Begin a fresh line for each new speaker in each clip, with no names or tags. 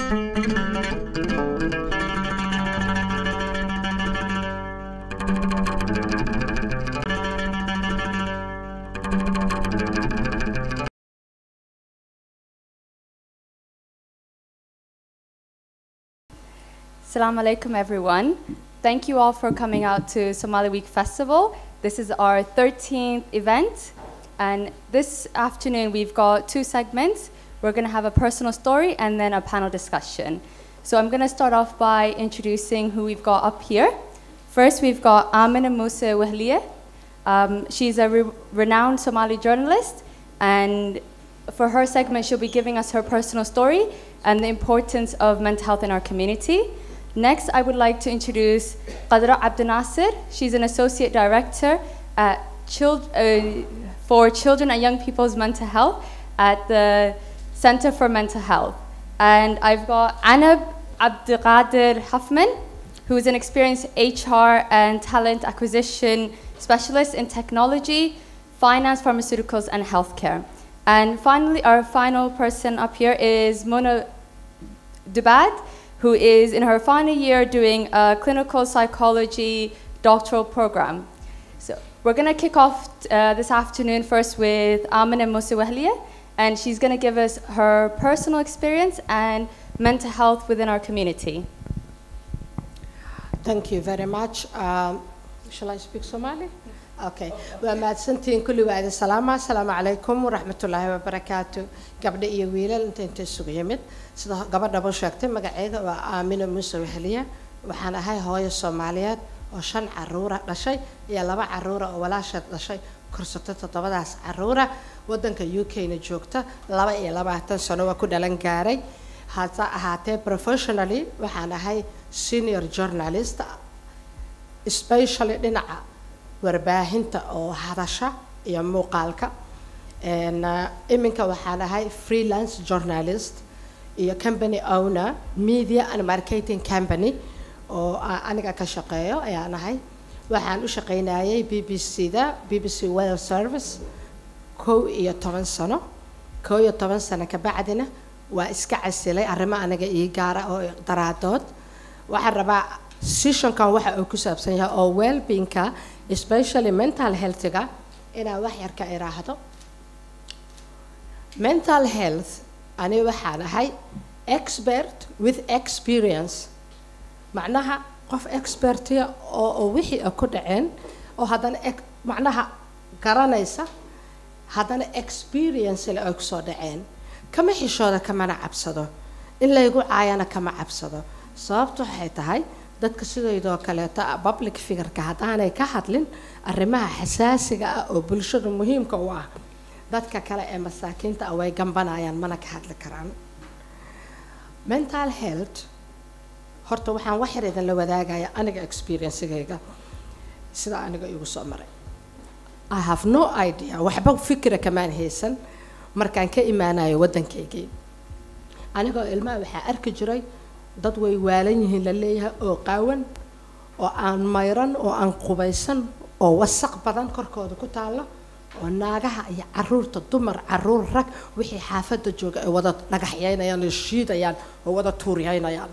Assalamu alaikum, everyone. Thank you all for coming out to Somali Week Festival. This is our 13th event, and this afternoon we've got two segments. We're going to have a personal story and then a panel discussion. So I'm going to start off by introducing who we've got up here. First, we've got Amina Musa Wahliya. She's a renowned Somali journalist, and for her segment, she'll be giving us her personal story and the importance of mental health in our community. Next, I would like to introduce Qadra Abdinasir. She's an associate director at for Children and Young People's Mental Health at the Center for Mental Health. And I've got Anab Abdelkader Hafman, who is an experienced HR and talent acquisition specialist in technology, finance, pharmaceuticals, and healthcare. And finally, our final person up here is Mona Dubad, who is in her final year doing a clinical psychology doctoral program. So we're going to kick off this afternoon first with Amina Musa Wahliya, and she's going to give us her personal experience and mental health within our community.
Thank you very much. Shall I speak Somali? Okay. ومادسنتين كل واحد السلام عليكم ورحمة الله وبركاته. قبل يويل أنت سويمت. سده قبل دبل شكت مقعد وآمنة موسى وهلية وحنا هاي الصوماليات وشان عرورة لشيء يلا بقى عرورة ولا شيء لشيء كرسته تطبعس عرورة ودنك UK نجوكته لا بقى تنسونه وكنا لنجاري هذا professionally وحنا هاي senior journalist especially لنا warbaahinta oo hadasha iyo muuqaalka iminka waxaan ahay freelance journalist iyo company owner media and marketing company oo aniga ka shaqeeyo ayaan ahay waxaan u shaqeynayay BBC World Service 11 sano ka bacdina waa iska casilay arrimo aniga ii gaara oo daraadood waxaan rabaa sessionkan waxa uu ku saabsan yahay oo well-being-ka especially mental health-ga inaan wax yar ka iraahdo mental health ani waxaan ahay expert with experience macnaha qof expert oo wixii ku dhaceen oo hadana macnaha garanaysa hadana experience la ku soo dhaceen kama xishooda kama cabsado in la igu caayana kama cabsado sababtu waxay tahay dadka sidoo kale public figure ka hadaanay ka hadlin arrimaha xasaasiga ah oo bulshada muhiimka u ah dadka kale ee masaakiinta way gambanayaan mana ka hadli karaan mental health horta waxaan wax yar idin la wadaagaya aniga experience-gayga sida aniga igu soo maray I have no idea waxba fikra kamaan haysan markaan ka imaanayo wadankaygii aniga ilmaha waxa arki jiray dad way waalan yihiin la leeyahay oo qaawan oo aan mayran oo aan qubaysan oo wasaq badan korkooda ku taalo oo naagaha iyo caruurta dumar caruur rag wixii xaafada jooga ay wada dhagaxyeynayaan oo shiidayaan oo wada tuuryeynayaan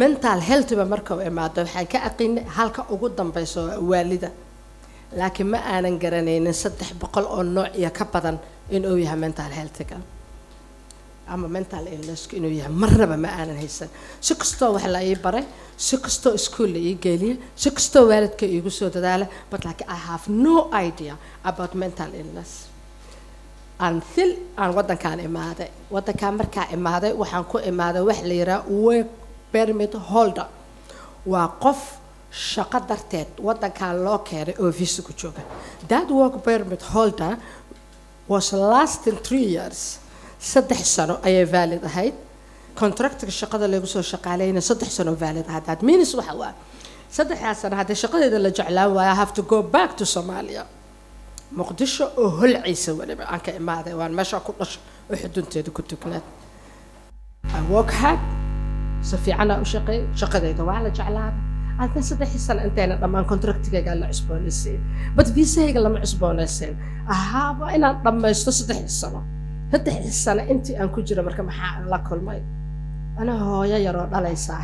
mental health ba marka ay maado waxay ka aqoon halka ugu dambayso waalida laakiin ma aanan garanaynin 300 oo nooc iyo ka badan inuu yahay mental health-ga ama mental illness inuu yahay marnaba ma aanan haysan si kastoo wax la ii baray si kastoo school la ii geeliyay si kastoo waalidka iigu soo dadaala but like I have no idea about mental illness until aan wadankaan markaa imaaday waxaan ku imaaday wax la yiraahdo work permit holder waa qof shaqo darteed wadankaan loo keenay oo visa ku jooga that work permit holder was lasting 3 years 3 sano ayay valid ahayd contractka shaqada lagu soo shaqaaleeyna 3 sano valid ahayd that means waxa waa 3 sano hadda shaqadeeda la jeclaan waaya I have to go back to Somalia muqdisho oo holciisa waliba aan ka imaaday waan meesha ku dhashay oo xudunteeda ku tugnaad I work hard si fiican u shaqadeeda waa la jeclaaday أنت صدق حسن أنت أنا لما كونتراكت قال له عسبونسين، بس فيزا قال له عسبونسين، أهابا أنا لما يستصدق حسنا، saddex sano intii aan ku jiro marka maxaa la kulmay ana hooyo yar oo dhalaysa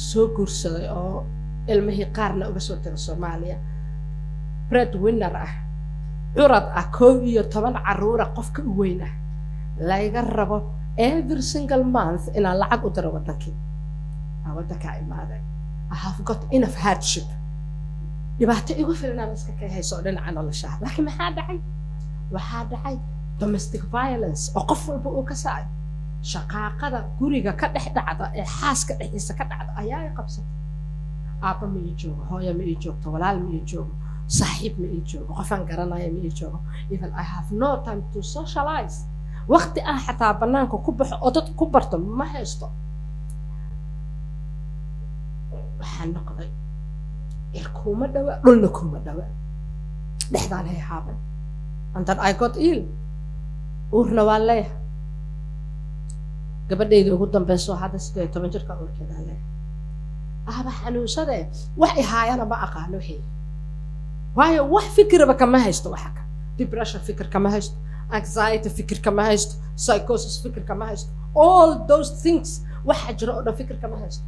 soo guursaday oo ilmihii qaarna uga soo tagay Soomaaliya breadwinner ah curad ah 12 caruur ah qofka u weyn ah laga rabo every single month ina lacag u diro wadankii wadanka imaaday I have got enough hardship dhibaato igu filan iska ka hayso dhinaca nolosha laakiin maxaa dhacay domestic violence oo qof walba uu ka saay shaqaaqada guriga ka dhex dhacda ee xaaska dhexdiisa ka dhacda ayaa qabsatay aaba ma joogo hooyo ma joogto walaal ma joogo saaxiib ma joogo qofan garanaya ma joogo even I have no time to socialize waqti aan xataa banaanka ku baxo oo dad ku barto ma haysto waxaan noqday irkuma dhawa dhulna kuma dhawa dhexdaan hay haabay and then I got ill uurna waa leeyahay gabadhayda ugu dambayso hadda 18 jirka uurkeeda leeyahay ahaba xanuunsadee wax i haayana ma aqaano wixii waayo wax fikirba kama haysto waxa ka depression fikir kama haysto anxiety fikir kama haysto psychosis fikir kama haysto all those things waxa jira oo dhan fikir kama haysto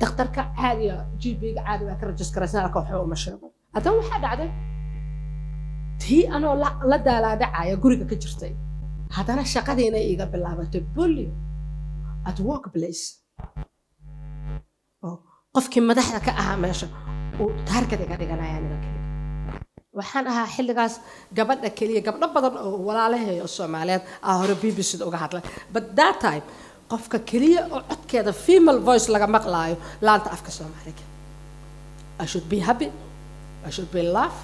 daktarka caadiga GP-ga caadiga ka register-garaysan ka waxa uu ma sheego hadan waxa dhacday tii anoo la daalaadacaya guriga ka jirtay hadana shaqadeena iga bilaabatay bully at workplace qofkii madaxda ka ahaa meesha oo target iga dhiganaya aniga kaliya waxaan ahaa xilligaas gabadha kaliya gabdho badan oo walaalahay oo Soomaaliyeed ah hore BBC-da uga hadlay but that time qofka kaliya oo codkeeda female voice laga maqlaayo laanta afka Soomaaliga I should be happy I should be laugh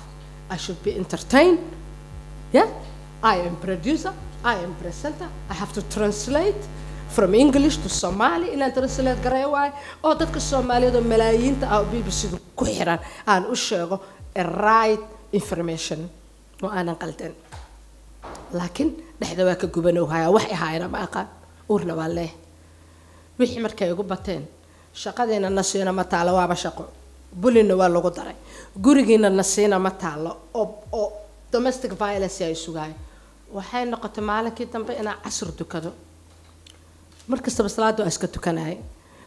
I should be entertained yeah I am producer I am presenter I have to translate from English to Somali in an translate gareeyo waay oo dadka Soomaaliyeed oo malaayiinta ah BBC-da ku xiran aan u sheego right information oo aanan qaldan laakiin dhexda waa ka gubanow haya wax i haayna ma aqaan uurna waa leh wixii markay ugu bateen shaqadeena nasiina ma taalo waaba shaqo bulina waa lagu daray gurigeena nasiina ma taalo oo domestic violence ay sugaay waxay noqotay maalinkii dambe inaan casr dukado markasta salaado iska tukanay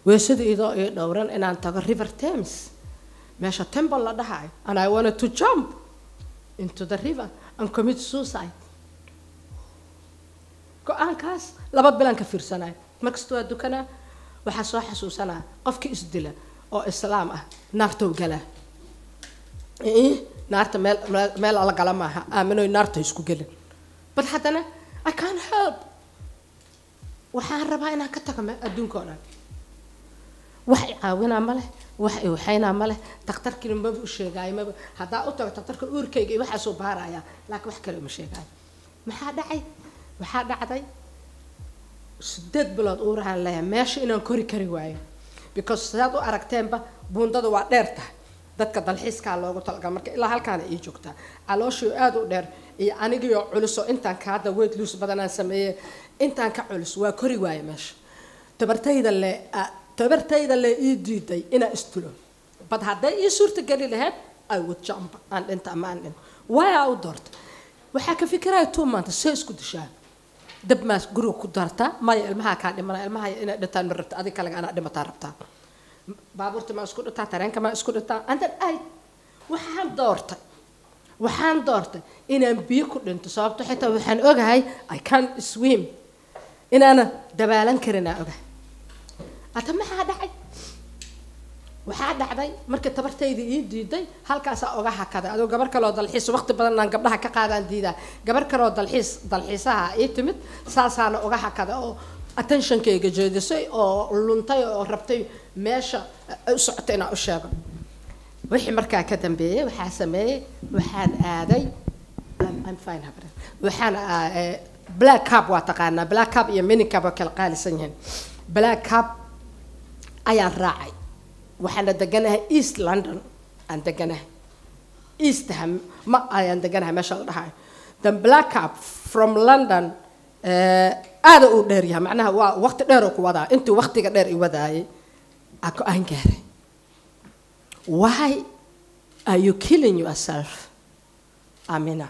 weesada idoo ay dhowran inaan tago River Thames meesha temple la dhahay and I wanted to jump into the river and commit suicide go'aankaas laba bilan ka fiirsanay markasta waa dukana waxa soo xasuusanaa qofkii isdila oo islaam ah naarta u gala naarta meel ala gala maaha aamino naarta isku gelin but hadana I can't help waxaan rabaa inaan ka tago adduunka oo dhan wax i caawina ma leh wax i waxayna ma leh dhakhtarkii ma u sheegay ma hadaa u tago dhakhtarka uurkayga waxa soo baaraya laakiin wax kale ma sheegay maxaa dhacday 8 bilood uurahan leeyahay meesha inaan kori kari waayo because sidaad u aragteenba buundada waa dheertahay dadka dalxiiska loogu talagalay marka ilaa halkaan ay joogtaa calooshu aad u dheer iyo anigiyo culus oo intaan ka hadda weight loss badan aan sameeyay intaan ka culus waa kori waayo meesha tabartayda le ii diiday ina istulo bad haday ii suurta gali lahayd I would jump and inta man way out doort waxa ka fikiray 2 months say isku dishaa dab maas guriga ku darta ma ilmaha ka dhimana ilmaha ina dhintaan marta adiga kale ana dhimataa rabtaa baabuurta ma isku dhintaa tareenka ma isku dhintaa anta ay waxaan doortay inaan biyo ku dhinto sababtoo xitaa waxaan ogahay I can't swim inaana dabaalan karinaa ogahay ata maxaa dhacday marka tabartayda ii diiday halkaas oga hakada adoo gabar kale oo dalxiis waqti badan aan gabdhaha ka qaadaan diidaa gabar kale oo dalxiisaha ii timid saasaana oga hakada oo attention-kayga jeedisay oo luntay oo rabtay meesha u socotay inaan u sheego wixii markaa ka dambeeyay waxaan aaday I'm fine habar waxaan black cap waa taqaanaa black cap iyo mini cap oo kala qaalisan yihiin black cap ayaan raacay waxaan deganahay East London aan deganahay East Ham ma ayaan deganahay meesha la dhahay the black cap from London aad u dheer yahay macnaha waa waqti dheer oo ku wadaa intii waqtiga dheer i wadaayay ako aan gaaray why are you killing yourself Amina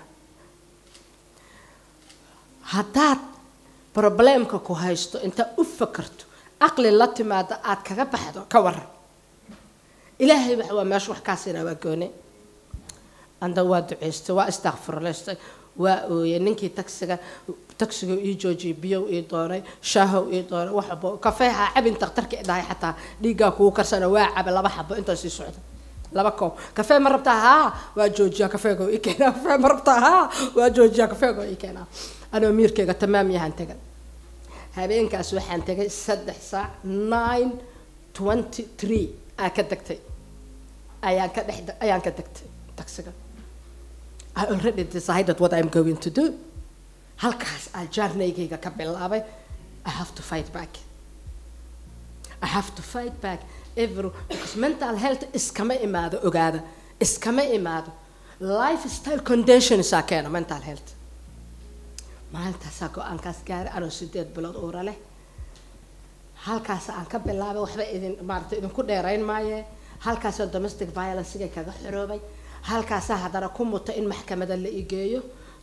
haddaad problemka ku haysto inta u fakarto aqli la timaada aad kaga baxdo ka waran ilaahay waa meesha wax ka siinaa waa gooni anda waa duceystay waa astaghfirlaystay waa ooyay ninkii taksiga ii joojiyay biyo ii doonay shaaho ii doonay waxba kafeeha cabin taqtarka idahay xataa dhiiga ku karsana waa cab laba xabo inta sii socda laba koob kafee ma rabtaa ha waa joojiya kafeego ii keena kafee ma rabtaa ha waa joojiya kafeego ii keena ana miirkayga tamaam yahan tagay habeenkaas waxaan tagay 3 saac 9:23 ka tagtay ayaan ka tagtay taksiga I already decided what I'm going to do halkaas journey-gayga ka bilaabay I have to fight back because mental health iskama imaado ogaada iskama imaado lifestyle conditions keena mental health maalintaas go'aankaas gaaray anoo 8 bilood uura leh halkaas aan ka bilaabay waxba idinku dheerayn maaye halkaas domestic violence kaga xiroobay halkaas hadana ku muto in maxkamadda la igeeyo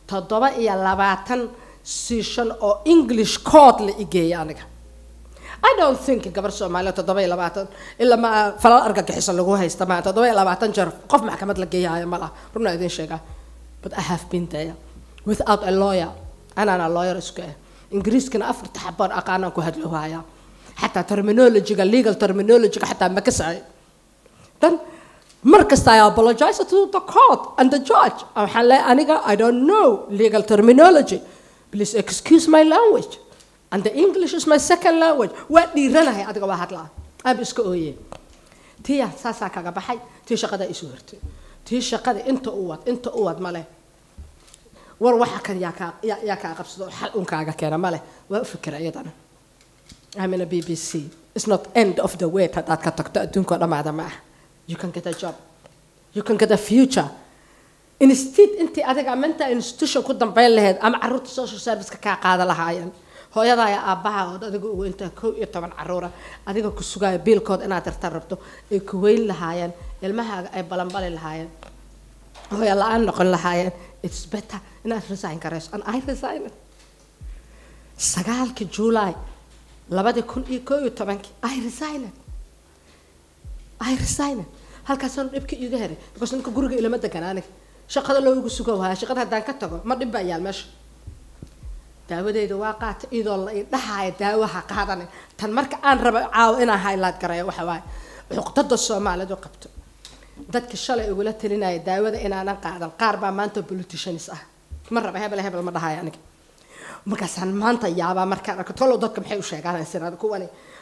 27 session oo English court la igeeyo aniga I don't think gabar Soomaaliyeed 27 illa ma falal argagixisan lagu haysta ma 27 jeer qof maxkamad la geeyayo ma laha runaa idin sheega but I have been there without a lawyer ana lawyer isku ingiriiskana afarta xabaan aqaanaan ku hadlo haya حتى terminology legal terminology حتى ما كسعي then مركز I apologize to the court and the judge I don't know legal terminology please excuse my language and the English is my second language what دي رنا هي أدقى واحد لا أبي إسكويه تيا ساسا كعب حي تي شقدا إسورت تي شقدا أنت قوات ماله وروح كان يا كعقبص حل كعقة كنا ماله وفكر أيضا I'm in a BBC. It's not end of the way you can get a job. You can get a future. Instead, أنتي أديك عملت institution كده بين لهاد أم عروت social service كقاعدة لهاين. هو يدا يا أباها وأديك وأنت كوي طبعا عرورة أديك كسوجا بيل كود أنا ترتبطه كويل لهاين المها أي بلنبال لهاين. هو يلا أنا نقول لهاين it's better أنا resign كرش and I resign. سجال كجولاي. labadi kun iyo 11 I resigned halkaasoo dhibka iiga heray because ninka guriga ilama degan aniga shaqada loo ugu sugo waa shaqada hadaan ka tago ma dhib baayal meesha daawadeeda waa qaat idoo la dhahay daawaha qaadanay tan marka aan rabo caaw inaan highlight gareeyo waxa waay xuquuqda Soomaalidu qabto dadka shalay ugu la talinay daawada inaanan qaadan qaar baa maanta politicians ah ma rabo hebel ma dhahay aniga markaasaan maanta yaaba markaan arko tolo dadka maxay u sheegaan sirada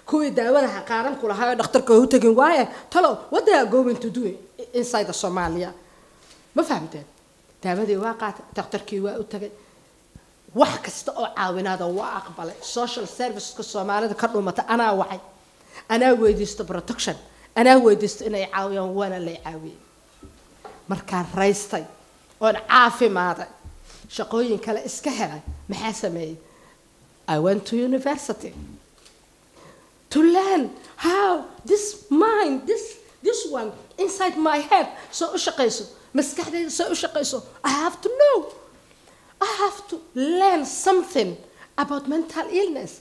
kuwii daawadaha qaaran ku lahaa dhakhtarka uu tagin waaye tolo what they are going to do inside the Somalia ma fahamteen daawadii waa qaat dhakhtarkii waa u tagay wax kasta oo caawinaada waa aqbalay social service ka Soomaalida ka dhumata anaa weydiisto protection anaa weydiisto inay caawiyaan wana la caawiyay markaan raystay oo caafimaaday shaqooyin kale iska helay maxaa sameeyay I went to university to learn how this mind this one inside my head so u shaqeyso maskaxdayda so u shaqeyso I have to know I have to learn something about mental illness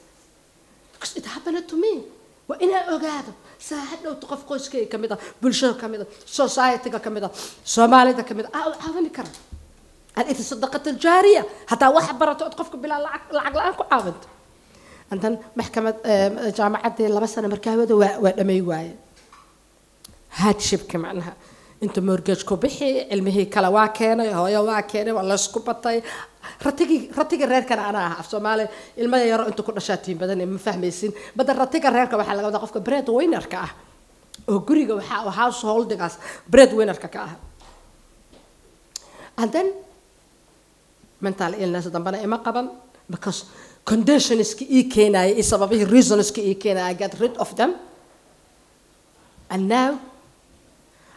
because it happened to me wa ina ogaado saacad dhow qof qoyskayga kamid ah bulshada kamid ah society-ga kamid ah Soomaalida kamid ah caawin kara الإث الصدقة الجارية حتى واحد برا تقف بلا العقل أنكو عاود عندنا محكمة جامعة الله بس أنا مركبة ولا يواي هاد شبكة معناها أنت مرجعكوا بحي علمه كلا واكنة هاي واكنة ولا سكوبتاي رتيجي الرير كان أنا في Soomaali الماء يرى أنتوا كنا شاتين بدنا مفهمين بدل رتيجي الرير كواحد لقوا دقفك بريد وينر كاه وقريجة وهاوس هولدنجاس بريد وينر كاه and then mental illness dambana ima qaban because conditions ki keenay sababihi reasons ki keenay I get rid of them and now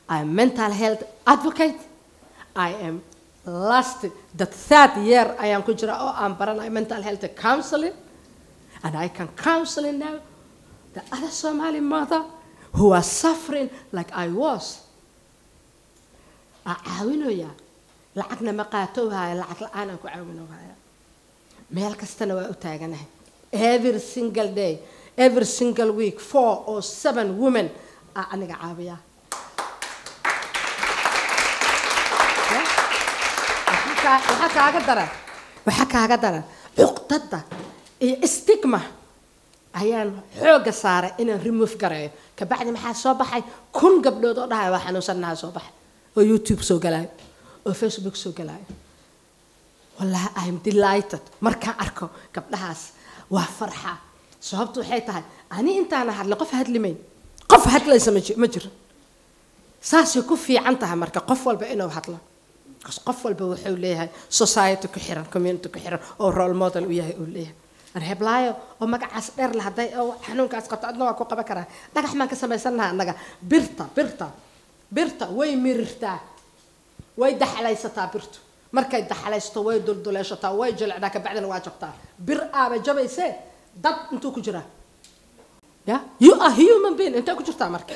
I am mental health advocate I am the 3rd year I am ku jira oo aan baranay mental health counseling and I can counseling now the other Somali mother who are suffering like I was aawinoya lacagna ma qaatowhaa lacag la'aan ku caawinowhaa meel kastana waa u taaganahay every single day every single week 4 or 7 women aniga caabiya waxa kaaga daran cuqdada iyo stigma ayaan xooga saaray inaan remove gareeyo ka bacdi maxaa soo baxay 1,000 gabdhood oo dhahay waa xanuunsanahay soo baxay oo YouTube soo galay oo Facebook soo galay wallahi I'm delighted markaan arko gabdhahaas waa farxa sababtu waxay tahay ani intaana hadla qof hadlimayn qof hadlaysa ma jiro saasay ku fiican tahay marka qof walba inuu hadlo qof walba wuxuu leeyahay society ku xiran community ku xiran oo role model u yahay uu leeyahay aan heblaayo oo magacaas dheer la haday oo xanuunkaas qabto adna waa ku qaban karaa dhagax maan ka samaysanahay annaga birta way mirirtaa way daxalaysataa birtu markay daxalaysto way dulduleeshataa way jilcdaa ka bacdina waa jabtaa bir aaba jabaysee dad intuu ku jira yeah you are human being inta ku jirtaa marka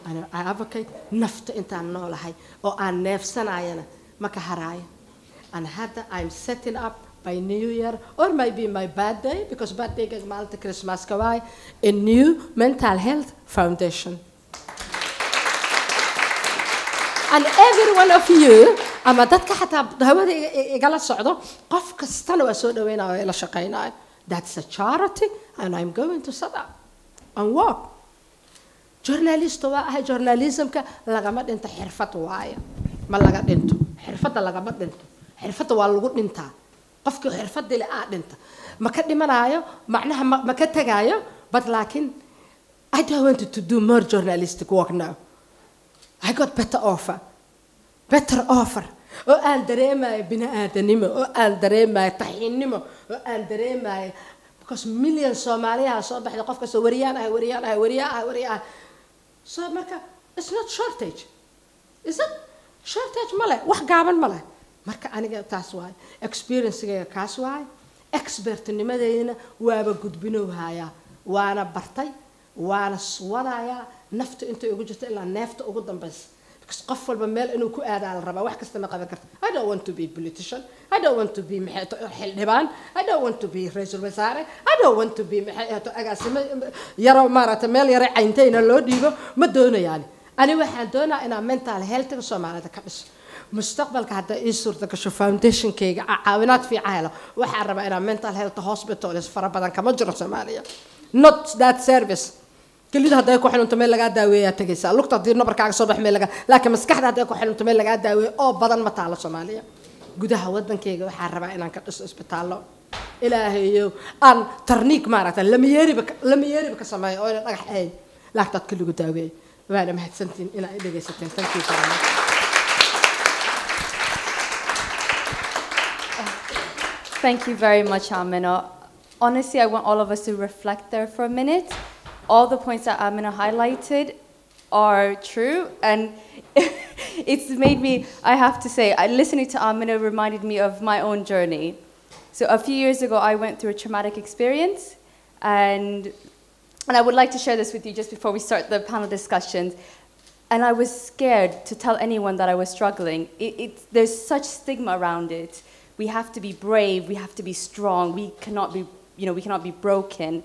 ana I advocate nafta intaan noolahay oo aan neefsanayana ma ka haraayo and hadda I'm setting up by New Year or maybe my birthday because birthday is maalinta Christmas ka waay a new mental health foundation and every one of you ama dadka xataa hawada igala socdo qof kastana waa soo dhaweynaa la shaqeynaa that's a charity and I'm going to set up and work journalist waa journalismka lagama dhinto xirfad waayo ma laga dhinto xirfadda lagama dhinto xirfadda waa lagu dhintaa qofkii xirfadda leh dhinta ma ka dhimanaayo macnaha ma ka tagaayo but laakiin I don't want to do more journalistic work now I got better offer oo aan dareemayo bini'aadanimo oo aan dareemayo taxiinimo oo aan dareemayo because millions Soomaaliya soo baxday qofka soo wariyaan so marka it's not shortage is it shortage male wax gaaban male marka aniga taas waay experience-ga kaas waay expert-nimadeena waaba gudbinoo haya waana bartay waana wadaya nafta inta ugu jirta ilaa neefta ugu dambaysa because qof walba meel inuu ku aadaa la rabaa wax kasta ma qaban karto I don't want to be politician I don't want to be xildhibaan I don't want to be ra'iisul wasaare I don't want to be agaasimo yaro maarata meel yare cayntayna loo dhiibo ma doonayaan ani waxaan doonaa inaan mental health-ga Soomaalida ka dhiso mustaqbalka hadda ii suurta gasho foundation-kayga caawinaad fiican helo waxaan rabaa inaan mental health hospitals fara badan kama jiro Soomaaliya not that service kelida haday ku xilunto meel laga daaweeyaa tagaysa lugta diir nabarkaaga soo bax meel laga laakiin maskaxda haday ku xilunto meel laga daaweeyo oo badan ma taalo Soomaaliya gudaha wadankayga waxaan rabaa inaan ka dhiso isbitaallo ilaahayow aan tarniik maarata lama yeeriba ka sameeyo oo dhagax ay laagtad kaligu daaweeyo waana mahadsantiin in ay dhageysateen thank you very much
Thank you very much, Amina. Honestly, I want all of us to reflect there for a minute. All the points that Amina highlighted are true, and it's made me, I have to say, listening to Amina reminded me of my own journey. So a few years ago, I went through a traumatic experience, and I would like to share this with you just before we start the panel discussions. And I was scared to tell anyone that I was struggling. There's such stigma around it. We have to be brave, we have to be strong, we cannot be broken.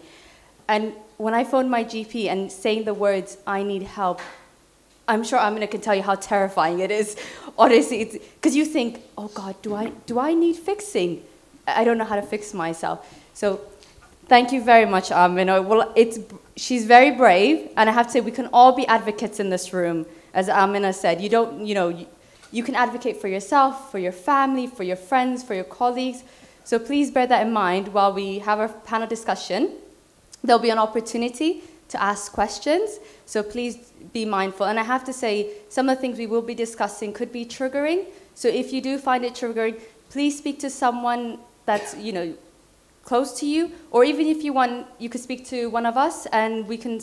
And when I phoned my GP and saying the words, I need help, I'm sure Amina can tell you how terrifying it is. Honestly, because you think, oh God, do I need fixing? I don't know how to fix myself. So thank you very much, Amina. Well, she's very brave, and I have to say, we can all be advocates in this room. As Amina said, you can advocate for yourself, for your family, for your friends, for your colleagues. So please bear that in mind while we have our panel discussion. There'll be an opportunity to ask questions, so please be mindful. And I have to say, some of the things we will be discussing could be triggering. So if you do find it triggering, please speak to someone that's close to you, or even if you want, you could speak to one of us, and we can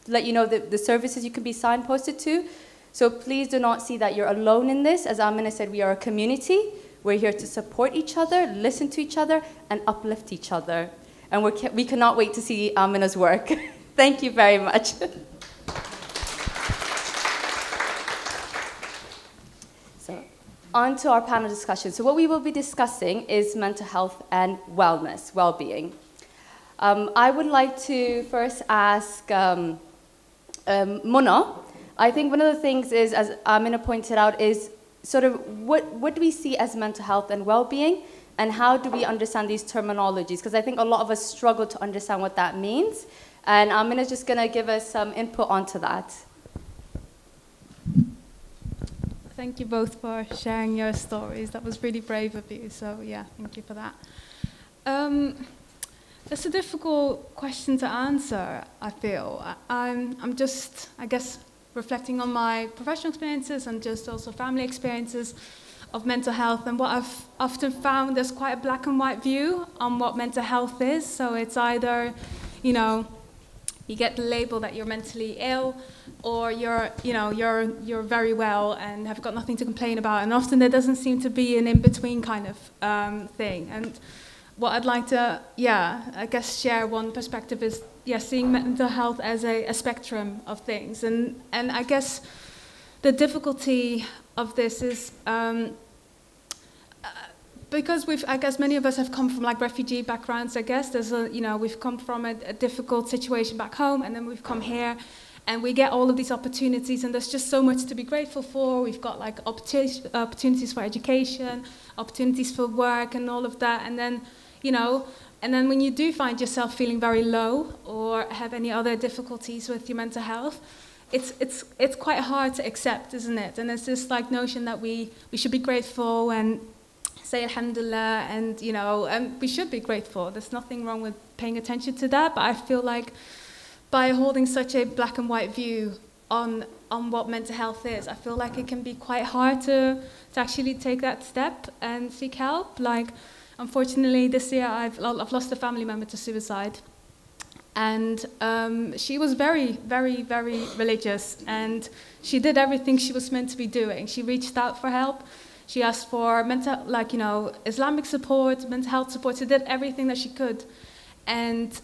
let you know the services you can be signposted to. So please do not see that you're alone in this. As Amina said, we are a community. We're here to support each other, listen to each other, and uplift each other. And we cannot wait to see Amina's work. Thank you very much. So, on to our panel discussion. So what we will be discussing is mental health and wellness, well-being. I would like to first ask Mona. I think one of the things is, as Amina pointed out, is sort of what do we see as mental health and well-being, and how do we understand these terminologies? Because I think a lot of us struggle to understand what that means. And Amina's just going to give us some input onto that.
Thank you both for sharing your stories. That was really brave of you. So yeah, thank you for that. It's a difficult question to answer, I feel. I'm just, I guess, reflecting on my professional experiences and just also family experiences of mental health. And what I've often found, there's quite a black and white view on what mental health is. So it's either, you know, you get the label that you're mentally ill, or you're very well and have got nothing to complain about. And often there doesn't seem to be an in-between kind of thing. And what I'd like to, I guess share one perspective is, seeing mental health as a spectrum of things. And I guess the difficulty of this is because I guess many of us have come from like refugee backgrounds. I guess there's we've come from a difficult situation back home, and then we've come here, and we get all of these opportunities, and there's just so much to be grateful for. We've got like opportunities for education, opportunities for work, and all of that, and then when you do find yourself feeling very low or have any other difficulties with your mental health, it's quite hard to accept, isn't it? And there's this like notion that we should be grateful and say alhamdulillah, and and we should be grateful. There's nothing wrong with paying attention to that, but I feel like by holding such a black and white view on what mental health is, I feel like it can be quite hard to actually take that step and seek help. Like, unfortunately, this year I've lost a family member to suicide, and she was very, very, very religious, and she did everything she was meant to be doing. She reached out for help. She asked for Islamic support, mental health support. She did everything that she could, and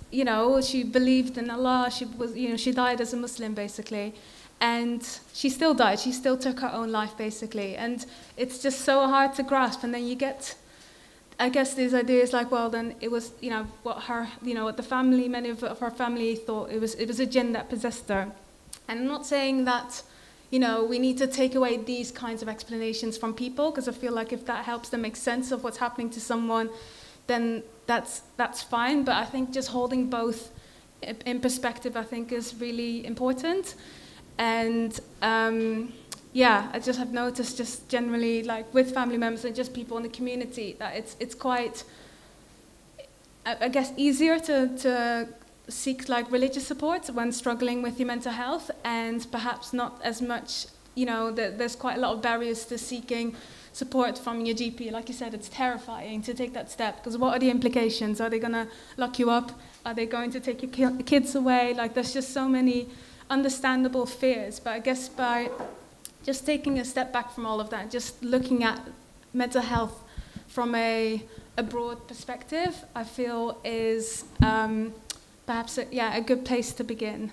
she believed in Allah. She died as a Muslim basically, and she still died. She still took her own life basically, and it's just so hard to grasp. And then you get, I guess, these ideas like, well, then it was what the family, many of her family thought it was a jinn that possessed her. And I'm not saying that we need to take away these kinds of explanations from people, because I feel like if that helps them make sense of what's happening to someone, then that's fine. But I think just holding both in perspective, I think, is really important. And I just have noticed, just generally, like with family members and just people in the community, that it's quite, I guess, easier to seek like religious support when struggling with your mental health, and perhaps not as much, there's quite a lot of barriers to seeking support from your GP. Like you said, it's terrifying to take that step, because what are the implications? Are they going to lock you up? Are they going to take your kids away? Like, there's just so many understandable fears. But I guess by just taking a step back from all of that, just looking at mental health from a broad perspective, I feel is perhaps a good place to begin.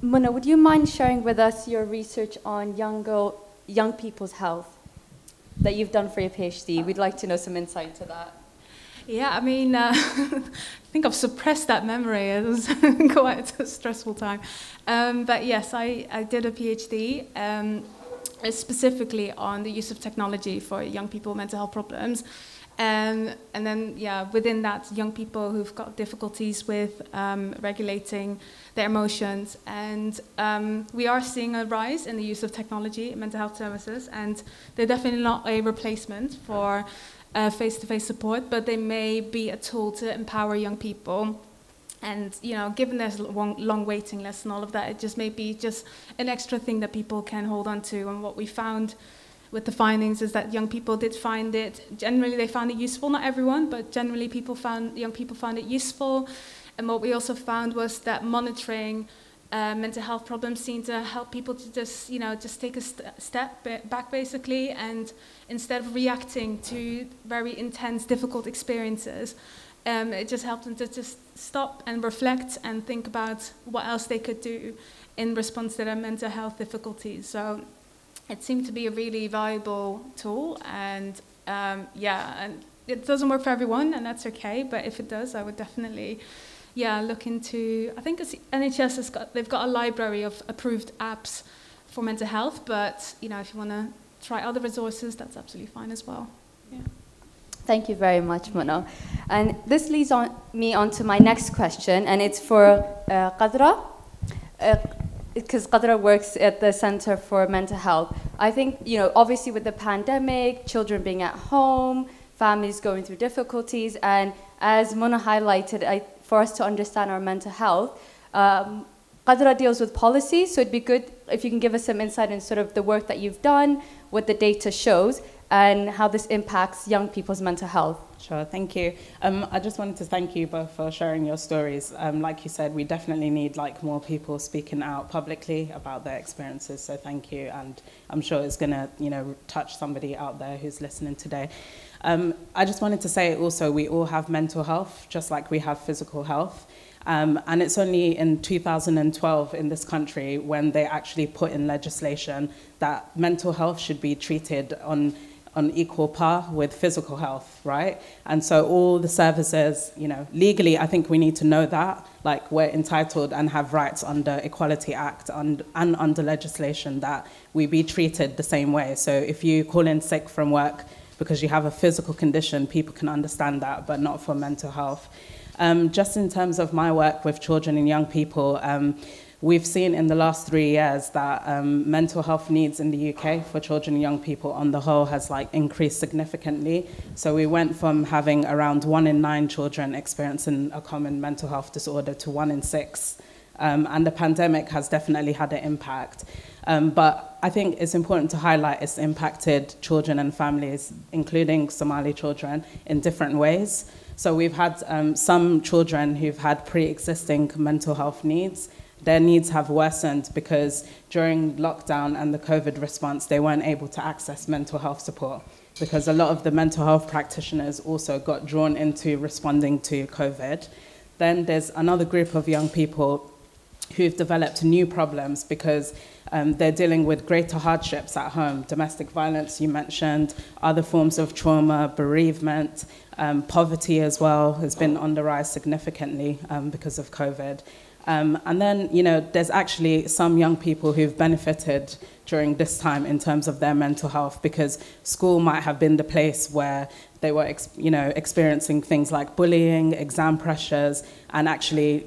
Mona, would you mind sharing with us your research on young people's health that you've done for your PhD? We'd like to know some insight into that.
Yeah, I mean, I think I've suppressed that memory. It was quite a stressful time. But yes, I did a PhD specifically on the use of technology for young people with mental health problems. And then, within that, young people who've got difficulties with regulating their emotions. And we are seeing a rise in the use of technology in mental health services, and they're definitely not a replacement for face-to-face support, but they may be a tool to empower young people. And, given there's long waiting lists and all of that, it just may be just an extra thing that people can hold on to. And what we found with the findings is that young people did find it, generally they found it useful, not everyone, but generally young people found it useful. And what we also found was that monitoring mental health problems seemed to help people to just take a step back basically, and instead of reacting to very intense, difficult experiences, it just helped them to just stop and reflect and think about what else they could do in response to their mental health difficulties. So it seemed to be a really valuable tool, and yeah, and it doesn't work for everyone, and that's okay, but if it does, I would definitely look into, I think NHS they've got a library of approved apps for mental health, but if you want to try other resources, that's absolutely fine as well. Yeah.
Thank you very much, Mona. And this leads me on to my next question, and it's for Qadra, because Qadra works at the Center for Mental Health. I think, obviously with the pandemic, children being at home, families going through difficulties, and as Mona highlighted, for us to understand our mental health, Qadra deals with policy, so it'd be good if you can give us some insight in sort of the work that you've done, what the data shows, and how this impacts young people's mental health.
Sure, thank you. I just wanted to thank you both for sharing your stories. Like you said, we definitely need more people speaking out publicly about their experiences, so thank you, and I'm sure it's going to touch somebody out there who's listening today. I just wanted to say also, we all have mental health, just like we have physical health. And it's only in 2012 in this country when they actually put in legislation that mental health should be treated on equal par with physical health, right? And so all the services, legally, I think we need to know that, we're entitled and have rights under Equality Act and under legislation that we be treated the same way. So if you call in sick from work because you have a physical condition, people can understand that, but not for mental health. Just in terms of my work with children and young people, we've seen in the last 3 years that mental health needs in the UK for children and young people on the whole has increased significantly. So we went from having around 1 in 9 children experiencing a common mental health disorder to 1 in 6. And the pandemic has definitely had an impact. But I think it's important to highlight it's impacted children and families, including Somali children, in different ways. So we've had some children who've had pre-existing mental health needs. Their needs have worsened because during lockdown and the COVID response, they weren't able to access mental health support because a lot of the mental health practitioners also got drawn into responding to COVID. Then there's another group of young people who've developed new problems because they're dealing with greater hardships at home, domestic violence you mentioned, other forms of trauma, bereavement, poverty as well has been on the rise significantly because of COVID. And then, there's actually some young people who've benefited during this time in terms of their mental health because school might have been the place where they were, experiencing things like bullying, exam pressures, and actually,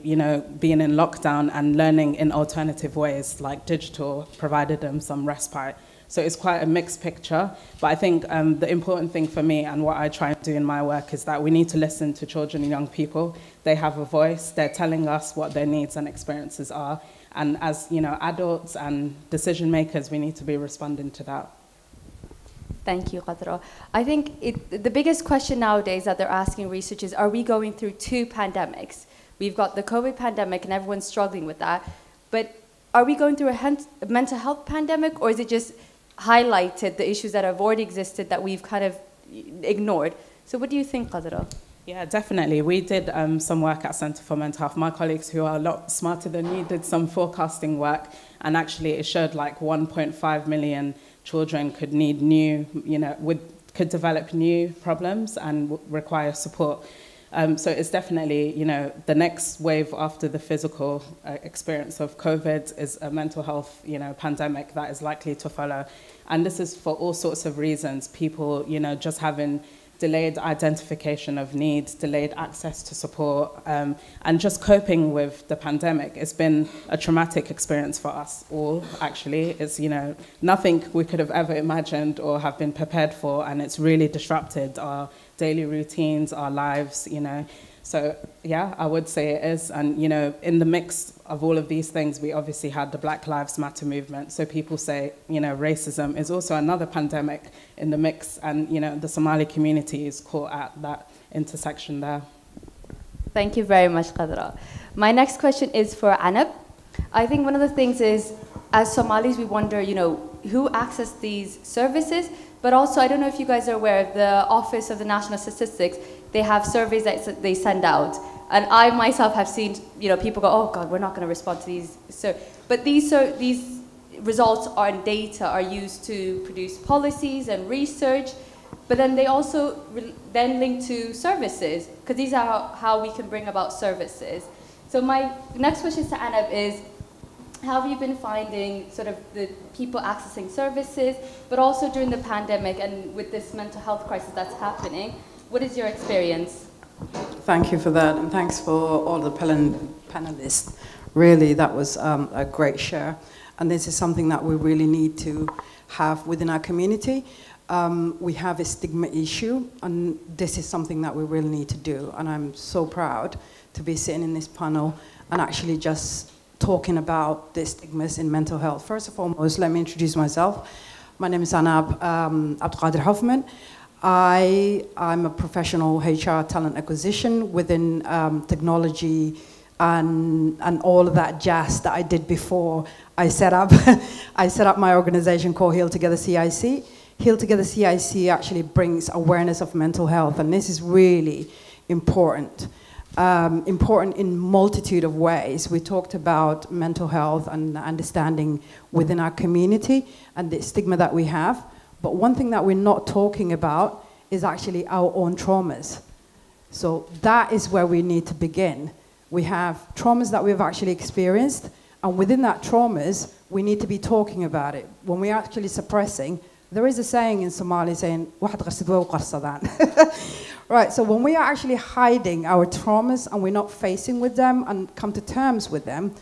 being in lockdown and learning in alternative ways like digital provided them some respite. So it's quite a mixed picture. But I think the important thing for me and what I try and do in my work is that we need to listen to children and young people. They have a voice. They're telling us what their needs and experiences are. And as adults and decision makers, we need to be responding to that.
Thank you, Qadra. I think the biggest question nowadays that they're asking researchers, are we going through 2 pandemics? We've got the COVID pandemic and everyone's struggling with that. But are we going through a mental health pandemic, or is it just highlighted the issues that have already existed that we've kind of ignored? So what do you think, Qadra?
Yeah, definitely. We did some work at Centre for Mental Health. My colleagues who are a lot smarter than me did some forecasting work, and actually it showed 1.5 million children could need could develop new problems and require support. So it's definitely, the next wave after the physical experience of COVID is a mental health, pandemic that is likely to follow. And this is for all sorts of reasons. People, just having delayed identification of needs, delayed access to support, and just coping with the pandemic. It's been a traumatic experience for us all, actually. It's, nothing we could have ever imagined or have been prepared for, and it's really disrupted our daily routines, our lives, So, yeah, I would say it is. And, in the mix of all of these things, we obviously had the Black Lives Matter movement. So people say, racism is also another pandemic in the mix. And, the Somali community is caught at that intersection there.
Thank you very much, Qadra. My next question is for Anab. I think one of the things is, as Somalis, we wonder, who access these services? But also, I don't know if you guys are aware, the Office of the National Statistics, they have surveys that they send out. And I myself have seen, people go, oh God, we're not going to respond to these. But these results and data are used to produce policies and research, but then they also then link to services, because these are how we can bring about services. So my next question to Anab is, how have you been finding sort of the people accessing services, but also during the pandemic and with this mental health crisis that's happening? What is your experience?
Thank you for that, and thanks for all the panelists. Really, that was a great share. And this is something that we really need to have within our community. We have a stigma issue, and this is something that we really need to do. And I'm so proud to be sitting in this panel and actually just talking about the stigmas in mental health. First and foremost, let me introduce myself. My name is Anab Abdelkader Hoffman. I'm a professional HR talent acquisition within technology and all of that jazz that I did before I set up. I set up my organization called Heal Together CIC. Heal Together CIC actually brings awareness of mental health, and this is really important. Important in multitude of ways. We talked about mental health and understanding within our community and the stigma that we have. But one thing that we're not talking about is actually our own traumas. So that is where we need to begin. We have traumas that we've actually experienced, and within that traumas, we need to be talking about it. When we're actually suppressing, there is a saying in Somali saying, "Waḥad qasid wa qarsadan." Right, so when we are actually hiding our traumas and we're not facing with them and come to terms with them,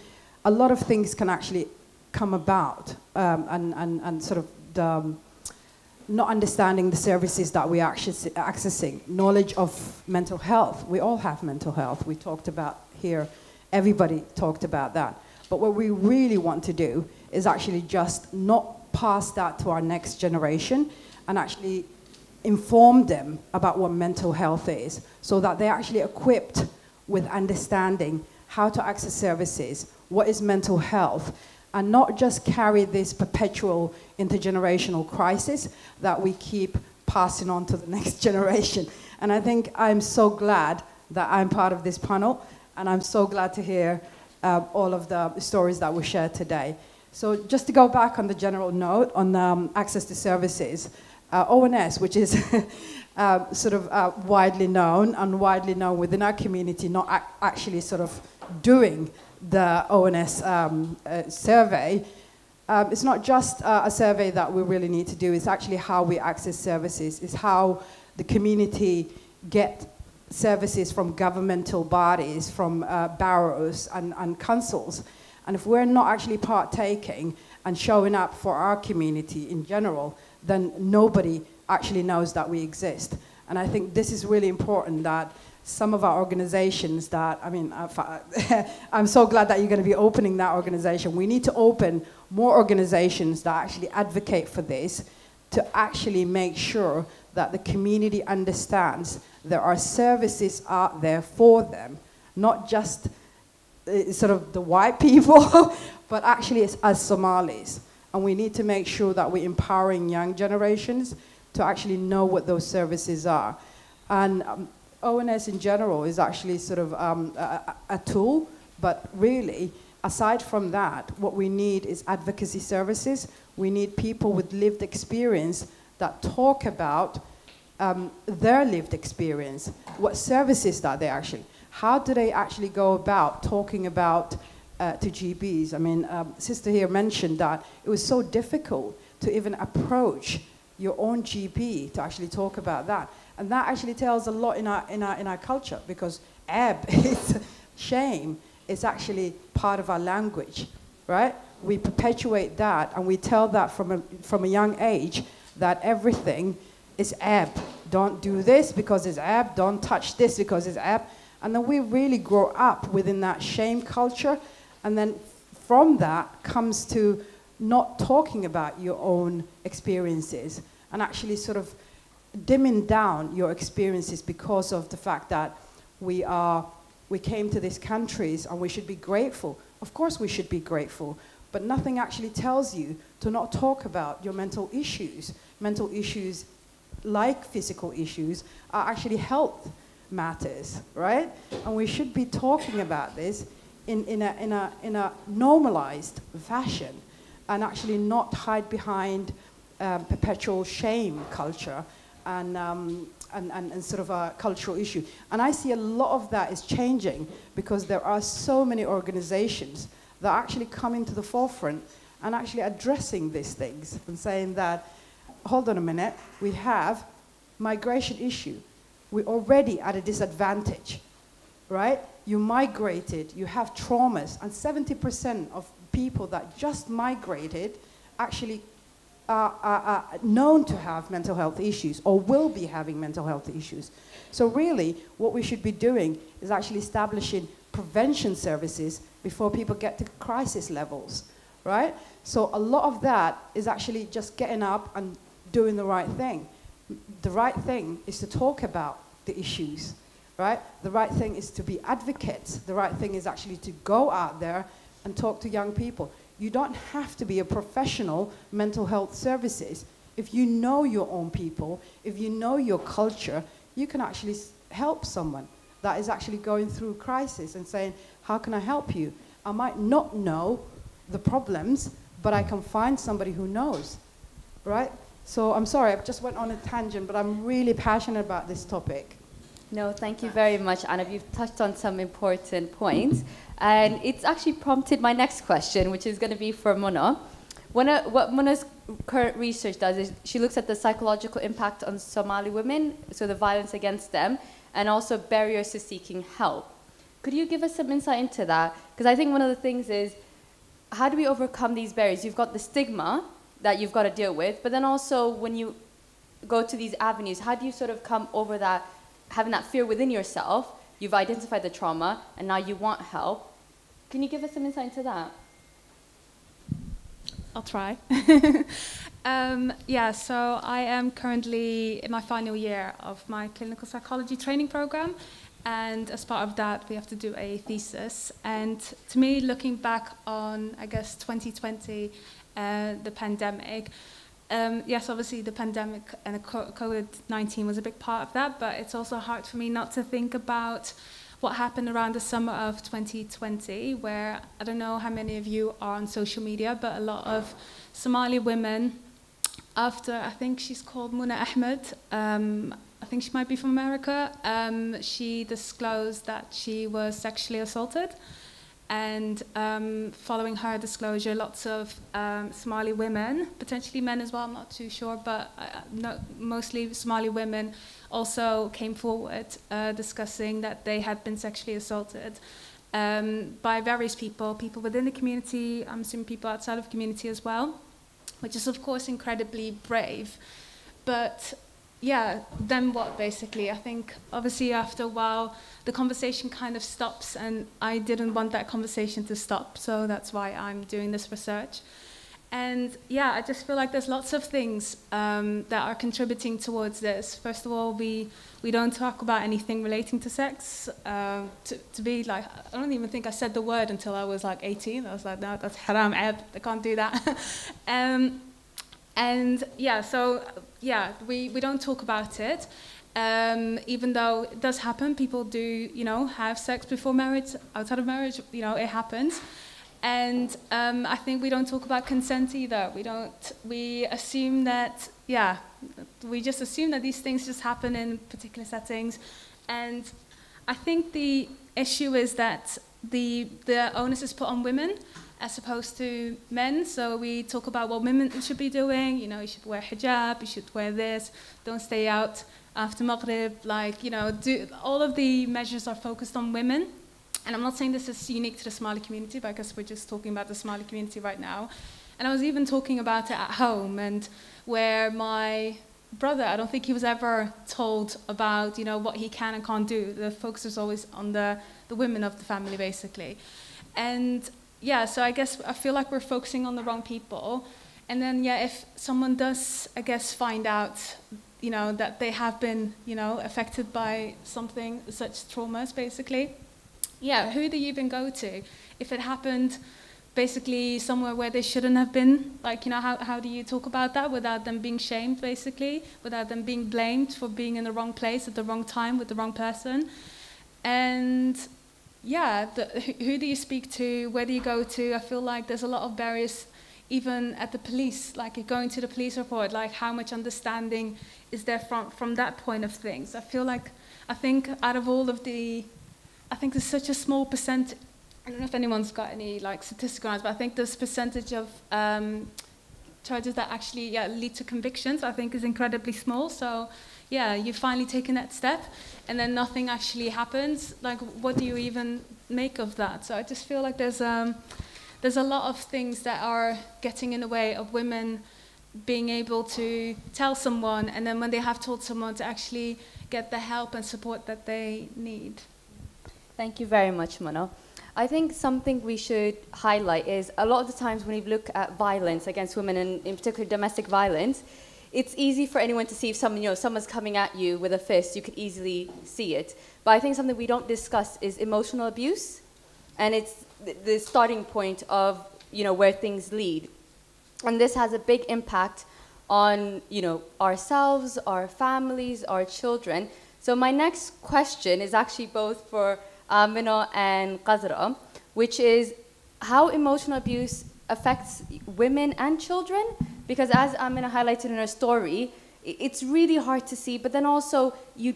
a lot of things can actually come about, and sort of not understanding the services that we are actually accessing, knowledge of mental health. We all have mental health. We talked about here, everybody talked about that. But what we really want to do is actually just not pass that to our next generation and actually inform them about what mental health is, so that they're actually equipped with understanding how to access services, what is mental health, and not just carry this perpetual intergenerational crisis that we keep passing on to the next generation. And I think I'm so glad that I'm part of this panel, and I'm so glad to hear all of the stories that were shared today. So just to go back on the general note on access to services, ONS, which is sort of widely known and widely known within our community, not actually sort of doing the ONS survey. It's not just a survey that we really need to do, it's actually how we access services, it's how the community get services from governmental bodies, from boroughs and councils. And if we're not actually partaking and showing up for our community in general, then nobody actually knows that we exist. And I think this is really important, that some of our organizations that, I mean, I'm so glad that you're going to be opening that organization. We need to open more organizations that actually advocate for this, to actually make sure that the community understands there are services out there for them, not just sort of the white people, but actually it's as Somalis. And we need to make sure that we're empowering young generations to actually know what those services are. And ONS in general is actually sort of a tool, but really, aside from that, what we need is advocacy services. We need people with lived experience that talk about their lived experience, what services that they actually, how do they actually go about talking about to GBs. I mean, sister here mentioned that it was so difficult to even approach your own GP to actually talk about that. And that actually tells a lot in our culture, because is shame is actually part of our language, right? We perpetuate that, and we tell that from a young age, that everything is Don't do this because it's don't touch this because it's And then we really grow up within that shame culture. And then from that comes to not talking about your own experiences and actually sort of dimming down your experiences because of the fact that we came to these countries and we should be grateful. Of course we should be grateful, but nothing actually tells you to not talk about your mental issues. Mental issues, like physical issues, are actually health matters, right? And we should be talking about this in a normalized fashion. and actually not hide behind perpetual shame culture and sort of a cultural issue. And I see a lot of that is changing because there are so many organizations that are actually coming to the forefront and actually addressing these things and saying that, hold on a minute, we have migration issue. We're already at a disadvantage, right? You migrated, you have traumas, and 70% of people that just migrated actually are known to have mental health issues or will be having mental health issues. So really, what we should be doing is actually establishing prevention services before people get to crisis levels, right? So a lot of that is actually just getting up and doing the right thing. The right thing is to talk about the issues, right? The right thing is to be advocates. The right thing is actually to go out there and talk to young people. You don't have to be a professional mental health services. If you know your own people, if you know your culture, you can actually help someone that is actually going through crisis and saying, how can I help you? I might not know the problems, but I can find somebody who knows, right? So I'm sorry, I just went on a tangent, but I'm really passionate about this topic.
No, thank you very much, Anna. You've touched on some important points. And it's actually prompted my next question, which is going to be for Mona. What Mona's current research does is she looks at the psychological impact on Somali women, so the violence against them, and also barriers to seeking help. Could you give us some insight into that? Because I think one of the things is, how do we overcome these barriers? You've got the stigma that you've got to deal with, but then also when you go to these avenues, how do you sort of come over that, having that fear within yourself? You've identified the trauma, and now you want help. Can you give us some insight into that?
I'll try. Yeah, so I am currently in my final year of my clinical psychology training program, and as part of that, we have to do a thesis. And to me, looking back on, I guess, 2020, the pandemic, yes, obviously the pandemic and COVID-19 was a big part of that, but it's also hard for me not to think about what happened around the summer of 2020, where I don't know how many of you are on social media, but a lot of Somali women, after, I think she's called Muna Ahmed, I think she might be from America, she disclosed that she was sexually assaulted. And following her disclosure, lots of Somali women, potentially men as well, I'm not too sure, but mostly Somali women also came forward discussing that they had been sexually assaulted by various people within the community, I'm assuming people outside of the community as well, which is of course incredibly brave. But yeah, then what basically? I think obviously after a while the conversation kind of stops, and I didn't want that conversation to stop, so that's why I'm doing this research. And yeah, I just feel like there's lots of things that are contributing towards this. First of all, we don't talk about anything relating to sex. To be like, I don't even think I said the word until I was like 18. I was like, no, that's haram, I can't do that. And yeah, so yeah, we don't talk about it. Even though it does happen, people do, you know, have sex before marriage, outside of marriage, you know, it happens. And I think we don't talk about consent either. We assume that, yeah, we just assume that these things just happen in particular settings. And I think the issue is that the onus is put on women as opposed to men. So we talk about what women should be doing. You know, you should wear hijab, you should wear this, don't stay out after Maghrib, like, you know, all of the measures are focused on women. And I'm not saying this is unique to the Somali community, but I guess we're just talking about the Somali community right now. And I was even talking about it at home, and where my brother, I don't think he was ever told about, you know, what he can and can't do. The focus is always on the women of the family, basically. And yeah, so I guess I feel like we're focusing on the wrong people. And then, yeah, if someone does, I guess, find out, you know, that they have been, you know, affected by something, such traumas, basically, yeah, who do you even go to? If it happened basically somewhere where they shouldn't have been, like, you know, how do you talk about that without them being shamed, basically, without them being blamed for being in the wrong place at the wrong time with the wrong person? And yeah, who do you speak to? Where do you go to? I feel like there's a lot of barriers, even at the police, like going to the police report, like how much understanding is there from that point of things. I think out of all of I think there's such a small percent. I don't know if anyone's got any like statistics on it, but I think this percentage of charges that actually lead to convictions, I think, is incredibly small. So yeah, you've finally taken that step, and then nothing actually happens. Like, what do you even make of that? So I just feel like there's a lot of things that are getting in the way of women being able to tell someone, and then when they have told someone, to actually get the help and support that they need.
Thank you very much, Mona. I think something we should highlight is a lot of the times when we look at violence against women, and in particular domestic violence, it's easy for anyone to see if someone's coming at you with a fist, you could easily see it. But I think something we don't discuss is emotional abuse, and it's the starting point of where things lead. And this has a big impact on ourselves, our families, our children. So my next question is actually both for Amina and Qadra, which is how emotional abuse affects women and children, because as Amina highlighted in her story, it's really hard to see, but then also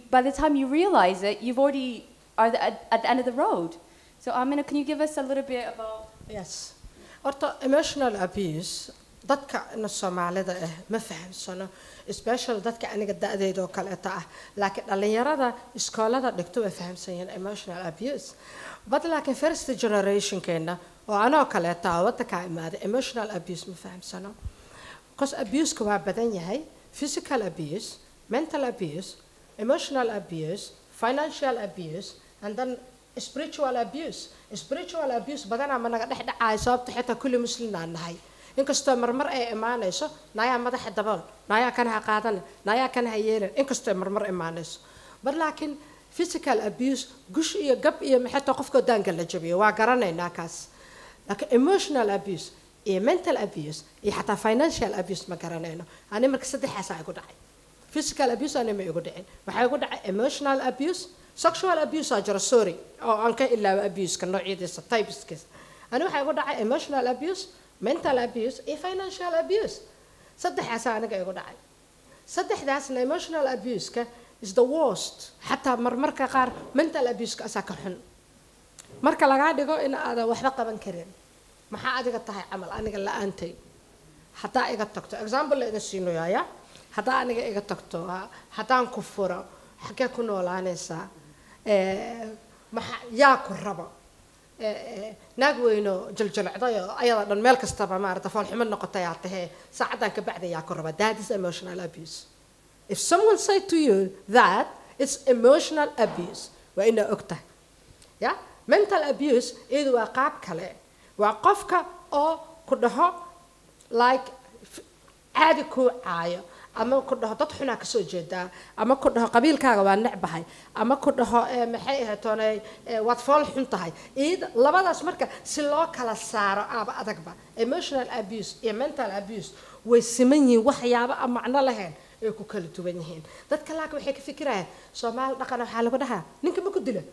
by the time you realize it, you've already are at the end of the road. So Amina, can you give us a little bit about...
Yes. Emotional abuse, dadka Soomaalida ma fahamsano, especially dadka aniga da'dayda oo kaleeta ah, laakiin dhalinyarada iskoolada dhigto way fahamsan emotional abuse. But laakiin first generation keena oo anoo kaleeta waddanka imaaday emotional abuse ma fahamsano. Because abuse ka waa badan yahay, physical abuse, mental abuse, emotional abuse, financial abuse, and then spiritual abuse. Spiritual abuse badana ma naga dhex dhacay sababta xitaa kulli muslimin aan nahay. inkastoo marmar ay imaanayso naya madaxa dabool naya kan ha qaadan naya kan ha yeelin inkastoo marmar imaanayso bar laakiin physical abuse gush iyo gab iyo maxay qofka daanka la jabiyo waa garanaynaa kaas laakiin emotional abuse iyo mental abuse iyo xataa financial abuse ma garanayno ani marka saddexaas ay ku dhacay physical abuse ani ma igu dhicin waxa igu dhacay emotional abuse sexual abuse ajra sorry oo aan ka ilaa abuse ka noocyadiisa typeskiis ani waxa igu dhacay emotional abuse mental abuse and financial abuse. Saddexdaas aniga igu dhacay. Saddexdaasna emotional abuse ka is the worst. Hatta marmarka qaar mental abuse ka asaa ka xun. Marka laga dhigo in aad waxba qaban karin. Maxaa adiga tahay amal aniga la'aantay. Hatta iga tagto example ina siino yaaya. Hatta aniga iga tagto haddaan ku furo xagee ku noolaanaysaa maxaa yaa ku rabo naag weyno jaljilcday ayada dhan meel kastaba maarta fool xumo noqotay aad tahay saacadan ka bacday yaa ku raba. That is emotional abuse. If someone say to you that it's emotional abuse waa ina ogtahay. Yeah, mental abuse idu waa qaab kale waa qofka oo ku dhaho like caadi ku caayo ama ku dhaho dad xuna ka soo jeedaa ama ku dhaho qabiilkaaga waa necbahay ama ku dhaho maxay ahatoonay waad fool xun tahay labadaas marka si loo kala saaro aba adagba emotional abuse iyo mental abuse way siman yihiin waxyaabo aan macno lahayn ay ku kala duwan yihiin. Dadka laakiin waxay ka fikirayaan Soomaali dhaqan waxa lagu dhahaa ninka ma ku dilo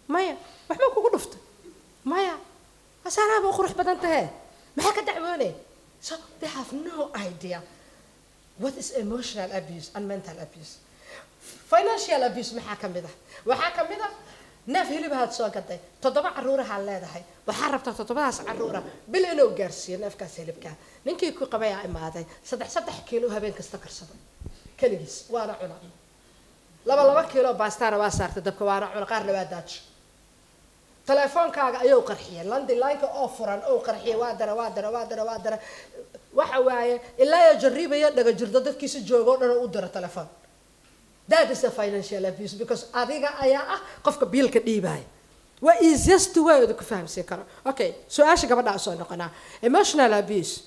maya wax ma kugu dhufto maya asaaraaba qurux badan tahay maxaa ka dacwoonay. So they have no idea what is emotional abuse and mental abuse. Financial abuse maxaa ka mid ah waxaa ka mid ah neef hilib aad soo gaday 7 caruur ah leedahay waxaa rabtaa 7daas caruur bil inuu gaarsiiyo neefkaas hilibka ninkii ku qabay ay imaaday 3 kiilo habeen kasta karsado kaligiis waana cuna 2 kiilo baastana waa saartay dabka waana cuna qaar la daaj telefoonkaaga ayuu qarxiyay landline-ka oo furan oo qarxiyay waa dara waxa waaye ilaa ya jarribaya dhaga jirdo dadkiisa joogo dhan u dira telefoon. That is a financial abuse because adiga ayaa ah qofka biilka dhiibay. What is easiest way to fahamsi karo. Okay, su'aasha gabadha soo noqonaa. Emotional abuse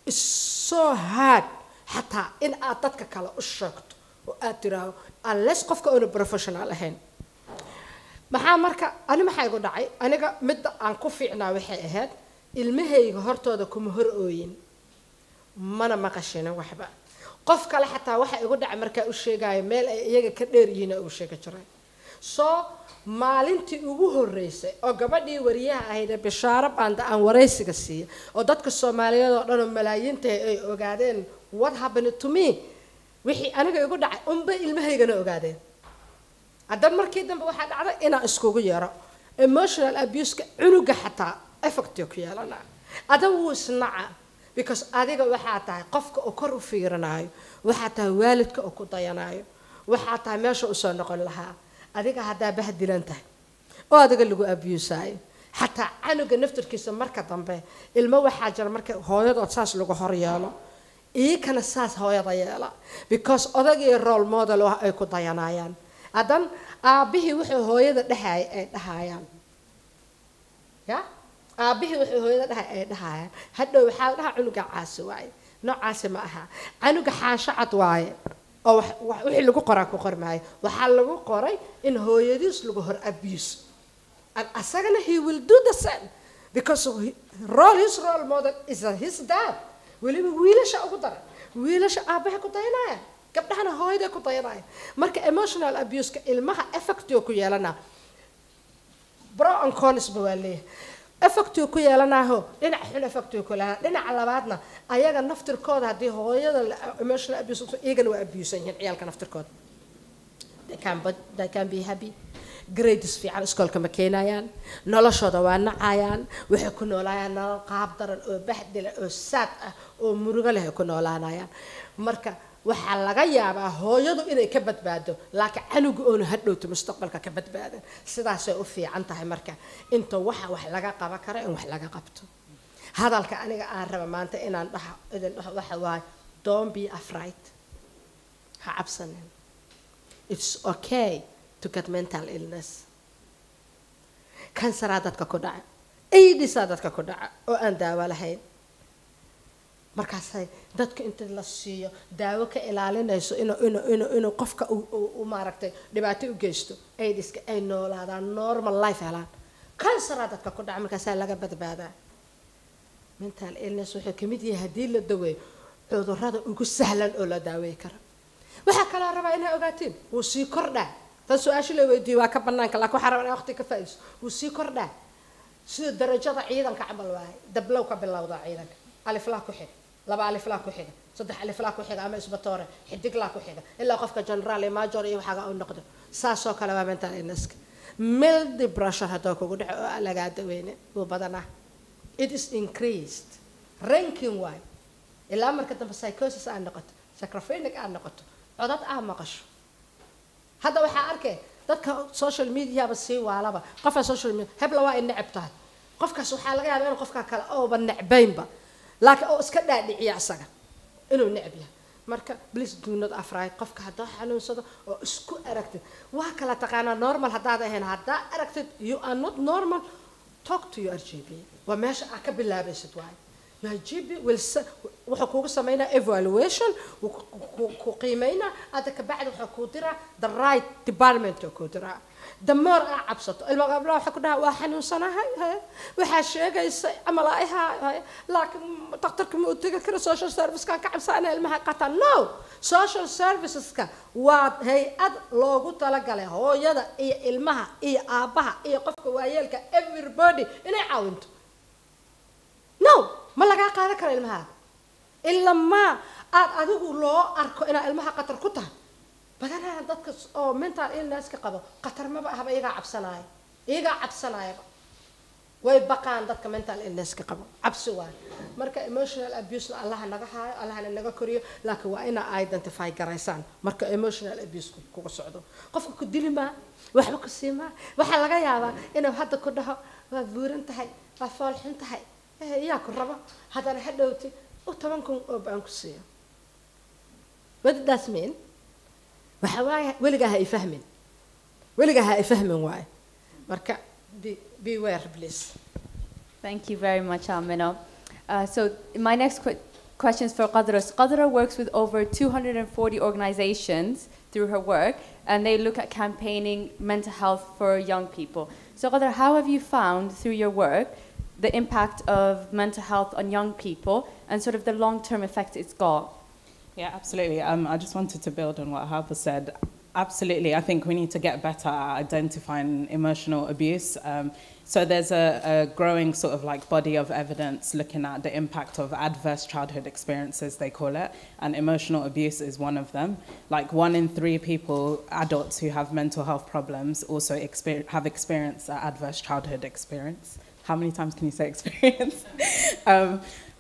is so hard hatta in aad dadka kale u sheegto oo aad tiraahdo unless qofka uu professional ahayn. Maxaa marka ani maxay igu dhacay aniga mid aan ku fiicnaa waxay ahayd ilmahayga hortooda kuma hor ooyin mana maqashina waxba qof kale xataa waxa igu dhacay marka uu sheegay meel ay iyaga ka dheer yihiin oo sheega jiray. soo maalintii ugu horeysay oo gabadhii wariyaha ahayd bishaaro baanda aan wareysiga siiyay oo dadka Soomaaliyeed oo dhan oo malaayiinta ay ogaadeen what happened to me wixii aniga igu dhacay unba ilmahaygana ogaadeen haddana markii dambe waxaa dhacday inaan iskugu yeero emotional abuse-ka cunuga xataa effect ku yeelana adiga wuu isnaca because adiga waxaa tahay qofka oo kor u fiiranayo waxaa tahay waalidka oo ku dayanayo waxaa tahay meesha u soo noqon lahaa adiga haddaa bahdilan tahay oo adiga lagu abuse-ayo xataa canuga naftirkiisa marka dambe ilmo waxaa jira marka hooyadood saas lagu hor yeelo kana saas hooyada yeela because odagii role model ay ku dayanayaan hadan aabihii wuxuu hooyada dhahay ay dhahayaan ya aabihii wuxuu hooyada dhahay ay dhahayaan hadhow waxaa dhaha cunuga caasi waaye noocaasi ma aha canuga xaansho cad waaye oo wixii lagu qoraa ku qormaayo waxaa lagu qoray in hooyadiis lagu hor abuse and asagana he will do the same because his role model is his dad weliba wiilasha ugu daran wiilasha aabaha ku dayanaya gabdhahana hooyada ku dayanaya marka emotional abuse-ka ilmaha effect ku yeelana pro and cons bawale effect ku yeelanaho dhinac xun effect ku leeyahay dhinac labaadna ayaga naftirkooda hadii hooyada emotional abuse iyagana waa abuse yihiin ciyalka naftirkooda they can be happy grades fiican iskoolka ma keenayaan noloshooda waa nacayaan waxay ku noolaayaan nolol qaab daran oo baxdil oo saad ah oo murugo leh ku noolaanayaan marka waxa laga yaabaa hooyadu inay ka badbaado laakiin canugu oo hadhowto mustaqbalka ka badbaadan sidaas ay u fiican tahay marka inta wax laga qaban karo in wax laga qabto hadalka aniga aan raba maanta inaan dhaho waxa waay don't be afraid ha cabsanin it's okay to get mental illness cancer dadka ku dhaca AIDS dadka ku dhaca oo aan daawo lahayn markaasay dadka inta la siiyo daawo ka ilaalinayso inuu qofka uu maaragtay dhibaato u geysto AIDS-ka ay noolaadaan normal life helaan cancer dadka ku dhaca markaasay laga badbaadaa mental illness wuxuu kamid yahay hadii la daweeyo cudurrada ugu sahlan oo la daaweey karo waxa kala rabaa inay ogaatiin uu sii kordhaa tan su'aasha la weydiiyay waa ka banaanka laakiin waxa rabaa in waqti ka faa'iiso uu sii kordhaa sida darajada ciidanka camal waay dablow ka bilowda ciidanka alif la ku xig laba alif la ku xig saddex alif la ku xig ama isbatoore xidig la ku xig ilaa qofka general major iyo waxa uu noqdo saasoo kale waa mental illness mild pressure hada kugu dhaco oo laga daweyne oo badana it is increased ranking why ilaa marka dambe psychosis aan noqoto schizophrenic aan noqoto codad aan maqasho hada waxa arkay dadka social media ba sii waalaba qofka social media hebla waa in necbtahay qofkaas waxa laga yaabaa in qofka kale oo ban necbaynba laakiin oo iska dhaadhiciya asaga inuu necb yahay marka please do not afraid qofka hada xanuunsado oo isku aragtid waa kala taqaana normal hadaad ahayn hada aragtid you are not normal talk to your GP wa meesha ka bilaabaysid waay your GP will wuxuu kugu sameynaa evaluation ku qiimeynaa adaka bacdi wuxuu ku diraa the right department ku diraa the more cabsato ilma qabla waxa ku dhaha waa xanuunsanahay waxa sheegaysa amal ay laakiin doctorka ma u tagi karo social service ka cabsana ilmaha qata no social services ka waa hay'ad loogu talagalay hooyada iyo ilmaha iyo aabaha iyo qofka waayeelka everybody inay caawinto no ma laga qaadan karo ilmaha illa ma adigu loo arko ina ilmaha qatar ku tahay badana dadka oo mental illness ka qabo qatar ma aha iyaga cabsanaaya way baqaan dadka mental illness ka qabo cabsi waa marka emotional abuse Allah naga haayo Allah naga koriyo laakiin waa ina identify garaysan marka emotional abuse ku socdo qofka ku dilima waxba ku siima waxa laga yaabaa inuu hadda ku dhaho waa buuran tahay waa fool xun tahay yaa ku rabo hadana hadhowti oo 10 kun oo baan ku siiyo what does that mean waxa waay weliga ha ifahmin waay marka beware please.
Thank you very much, Amina. So my next question is for Qadra. Qadra works with over 240 organizations through her work, and they look at campaigning mental health for young people. So Qadra, how have you found through your work the impact of mental health on young people and sort of the long-term effect it's got?
Yeah, absolutely. I just wanted to build on what Harper said. Absolutely. I think we need to get better at identifying emotional abuse. So there's a growing sort of like body of evidence looking at the impact of adverse childhood experiences, they call it, and emotional abuse is one of them. Like 1 in 3 people, adults who have mental health problems, also have experienced an adverse childhood experience. How many times can you say experience?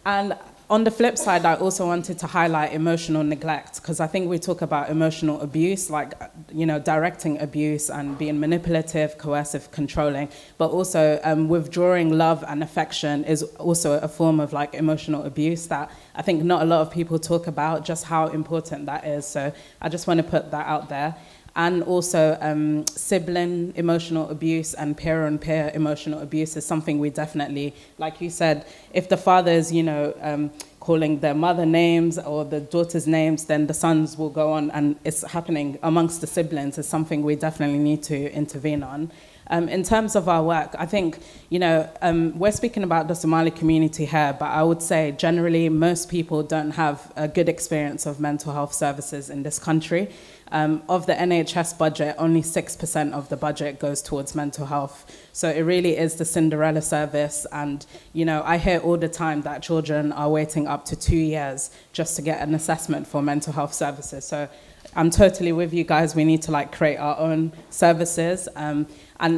And on the flip side, I also wanted to highlight emotional neglect, because I think we talk about emotional abuse, like, you know, directing abuse and being manipulative, coercive, controlling, but also withdrawing love and affection is also a form of like emotional abuse that I think not a lot of people talk about, just how important that is. So I just want to put that out there. And also sibling emotional abuse and peer-on-peer emotional abuse is something we definitely, like you said, if the father's, you know, calling their mother names or the daughter's names, then the sons will go on, and it's happening amongst the siblings. It's something we definitely need to intervene on. In terms of our work, I think, you know, we're speaking about the Somali community here, but I would say generally most people don't have a good experience of mental health services in this country. Of the NHS budget, only 6% of the budget goes towards mental health. So it really is the Cinderella service. And, you know, I hear all the time that children are waiting up to 2 years just to get an assessment for mental health services. So I'm totally with you guys. We need to like create our own services. And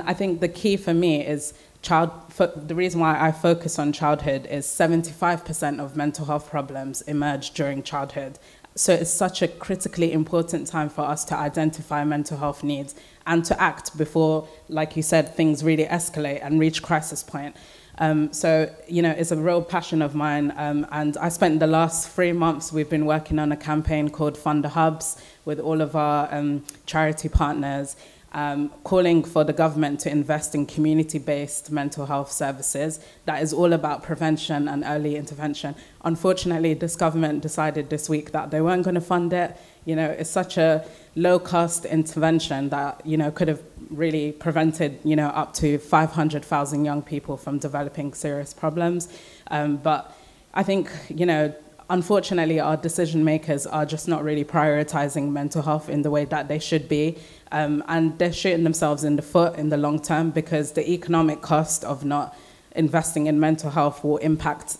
I think the key for me is the reason why I focus on childhood is 75% of mental health problems emerge during childhood. So it's such a critically important time for us to identify mental health needs and to act before, like you said, things really escalate and reach crisis point. So, you know, it's a real passion of mine. And I spent the last 3 months, we've been working on a campaign called Fund the Hubs with all of our charity partners, calling for the government to invest in community-based mental health services. That is all about prevention and early intervention. Unfortunately, this government decided this week that they weren't going to fund it. You know, it's such a low-cost intervention that, you know, could have really prevented, you know, up to 500,000 young people from developing serious problems. But I think, you know, unfortunately, our decision makers are just not really prioritizing mental health in the way that they should be. And they're shooting themselves in the foot in the long term, because the economic cost of not investing in mental health will impact,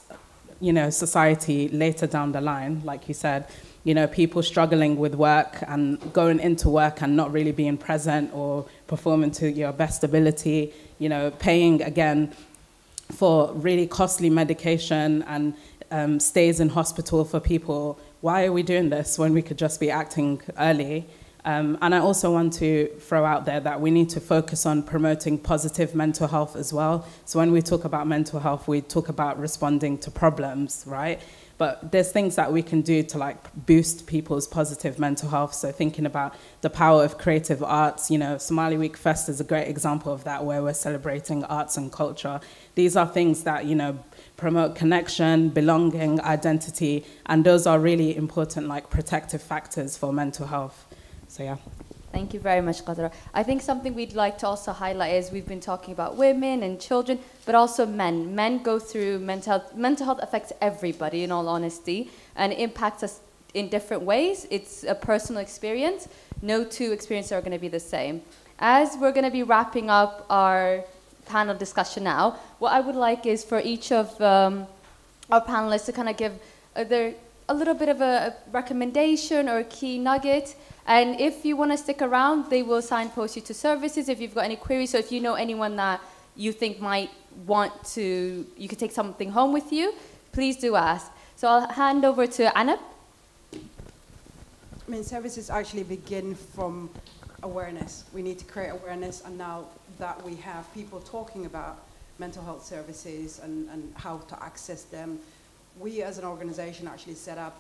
you know, society later down the line, like you said. You know, people struggling with work and going into work and not really being present or performing to your best ability, you know, paying again for really costly medication and stays in hospital for people. Why are we doing this when we could just be acting early? And I also want to throw out there that we need to focus on promoting positive mental health as well. So when we talk about mental health, we talk about responding to problems, right? But there's things that we can do to like boost people's positive mental health. So thinking about the power of creative arts, you know, Somali Week Fest is a great example of that, where we're celebrating arts and culture. These are things that, you know, promote connection, belonging, identity, and those are really important like protective factors for mental health. So yeah.
Thank you very much, Qadra. I think something we'd like to also highlight is we've been talking about women and children, but also men. Men go through mental health. Mental health affects everybody, in all honesty, and it impacts us in different ways. It's a personal experience. No two experiences are going to be the same. As we're going to be wrapping up our panel discussion now, what I would like is for each of our panelists to kind of give a little bit of a recommendation or a key nugget. And if you want to stick around, they will signpost you to services if you've got any queries. So if you know anyone that you think might want to, you could take something home with you, please do ask. So I'll hand over to Anab.
I mean, services actually begin from awareness. We need to create awareness, and now that we have people talking about mental health services and how to access them, we as an organization actually set up,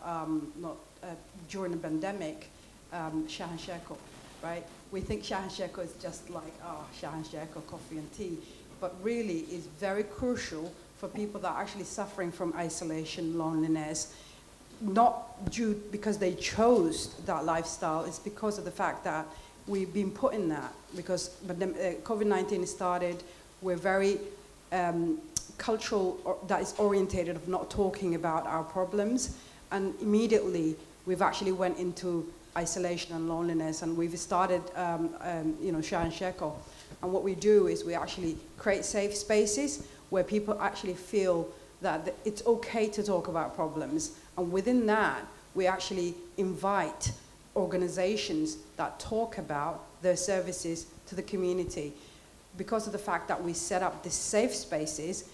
during the pandemic, Shahan Sheko, right? We think Shahan Sheko is just like, Shahan Sheko, coffee and tea, but really is very crucial for people that are actually suffering from isolation, loneliness, not due because they chose that lifestyle, it's because of the fact that we've been put in that, because COVID-19 started, we're very cultural, that is orientated of not talking about our problems, and immediately we've actually went into isolation and loneliness. And we've started, you know, Share and Shekel. And what we do is we actually create safe spaces where people actually feel that it's okay to talk about problems. And within that, we actually invite organizations that talk about their services to the community. Because of the fact that we set up these safe spaces,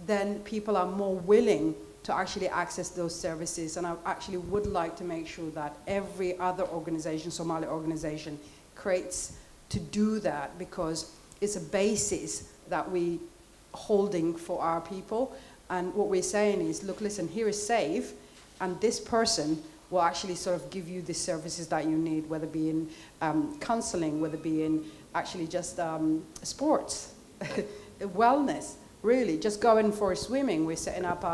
then people are more willing to actually access those services. And I actually would like to make sure that every other organization, Somali organization, creates to do that, because it's a basis that we holding for our people. And what we're saying is, look, listen, here is safe, and this person will actually sort of give you the services that you need, whether it be in counseling, whether it be in actually just sports, wellness, really, just going for swimming. We're setting up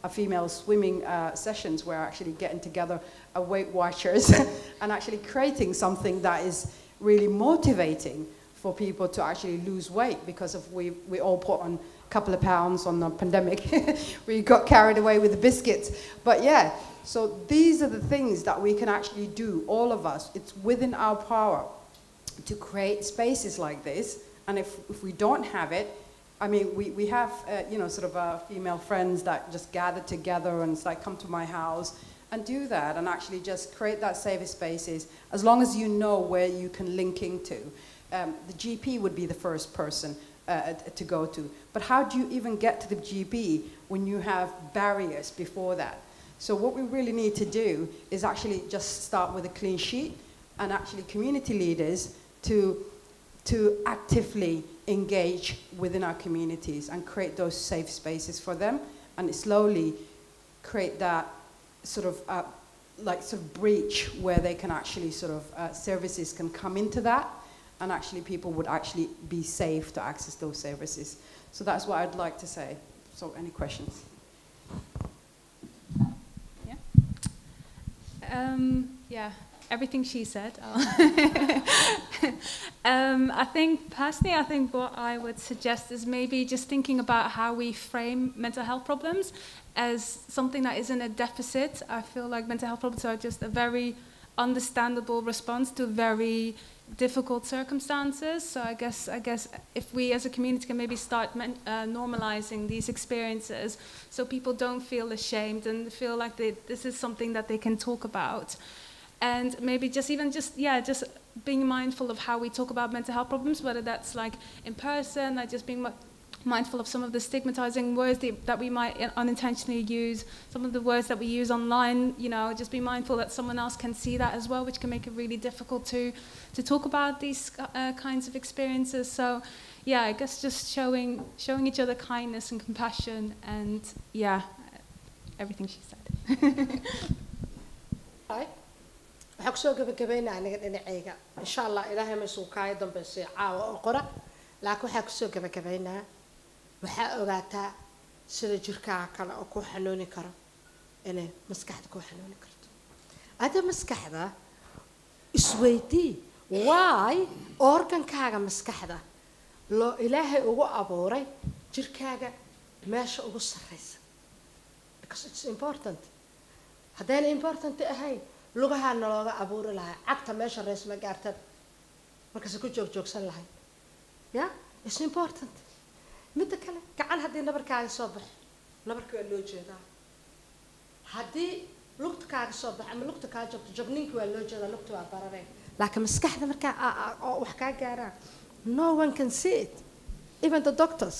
a female swimming sessions where actually getting together Weight Watchers and actually creating something that is really motivating for people to actually lose weight, because of we all put on a couple of pounds on the pandemic. We got carried away with the biscuits. But yeah, so these are the things that we can actually do, all of us. It's within our power to create spaces like this. And if we don't have it, I mean, we have, you know, sort of female friends that just gather together and it's like, come to my house and do that and actually just create that safe spaces, as long as you know where you can link into. The GP would be the first person to go to. But how do you even get to the GP when you have barriers before that? So what we really need to do is actually just start with a clean sheet, and actually community leaders to actively engage within our communities and create those safe spaces for them, and slowly create that sort of breach where they can actually sort of services can come into that, and actually people would actually be safe to access those services. So that's what I'd like to say. So any questions?
Yeah, everything she said. I think, personally, I think what I would suggest is maybe just thinking about how we frame mental health problems as something that isn't a deficit. I feel like mental health problems are just a very understandable response to very difficult circumstances. So I guess if we as a community can maybe start normalizing these experiences, so people don't feel ashamed and feel like this is something that they can talk about. And maybe just being mindful of how we talk about mental health problems, whether that's like in person, like just being mindful of some of the stigmatizing words that we might unintentionally use, some of the words that we use online, you know, just be mindful that someone else can see that as well, which can make it really difficult to talk about these kinds of experiences. So yeah, I guess just showing each other kindness and compassion, and yeah, everything she said.
Hi. waxaan kusoo gabagabaynaa aniga dhinacayga insha Allah ilaahay ma soo kaay dambeysay caawa oo qora laakiin waxaan kusoo gabagabaynaa waxaa ogaataa sida jirkaaga kale oo ku xanuuni karo inay maskaxda ku xanuuni karto ada maskaxda isweydii why organkaaga maskaxda loo ilaahay ugu abuuray jirkaaga meesha ugu sareysa, because it's important. haddayna important ahay lugaha nalooga abuuri lahaa, cagta meesha rees ma gaartad markaas ku joogsan lahayd. Yeah, it's important. midda kale gacan haddii nabarkaaga soo baxo nabarka waa loo jeedaa, haddii lugta kaaga soo baxo ama lugta kaa joogto jabninka waa loo jeedaa, lugta waa barareen. laakiin maskaxda markaa wax kaa gaaraan, no one can see it, even the doctors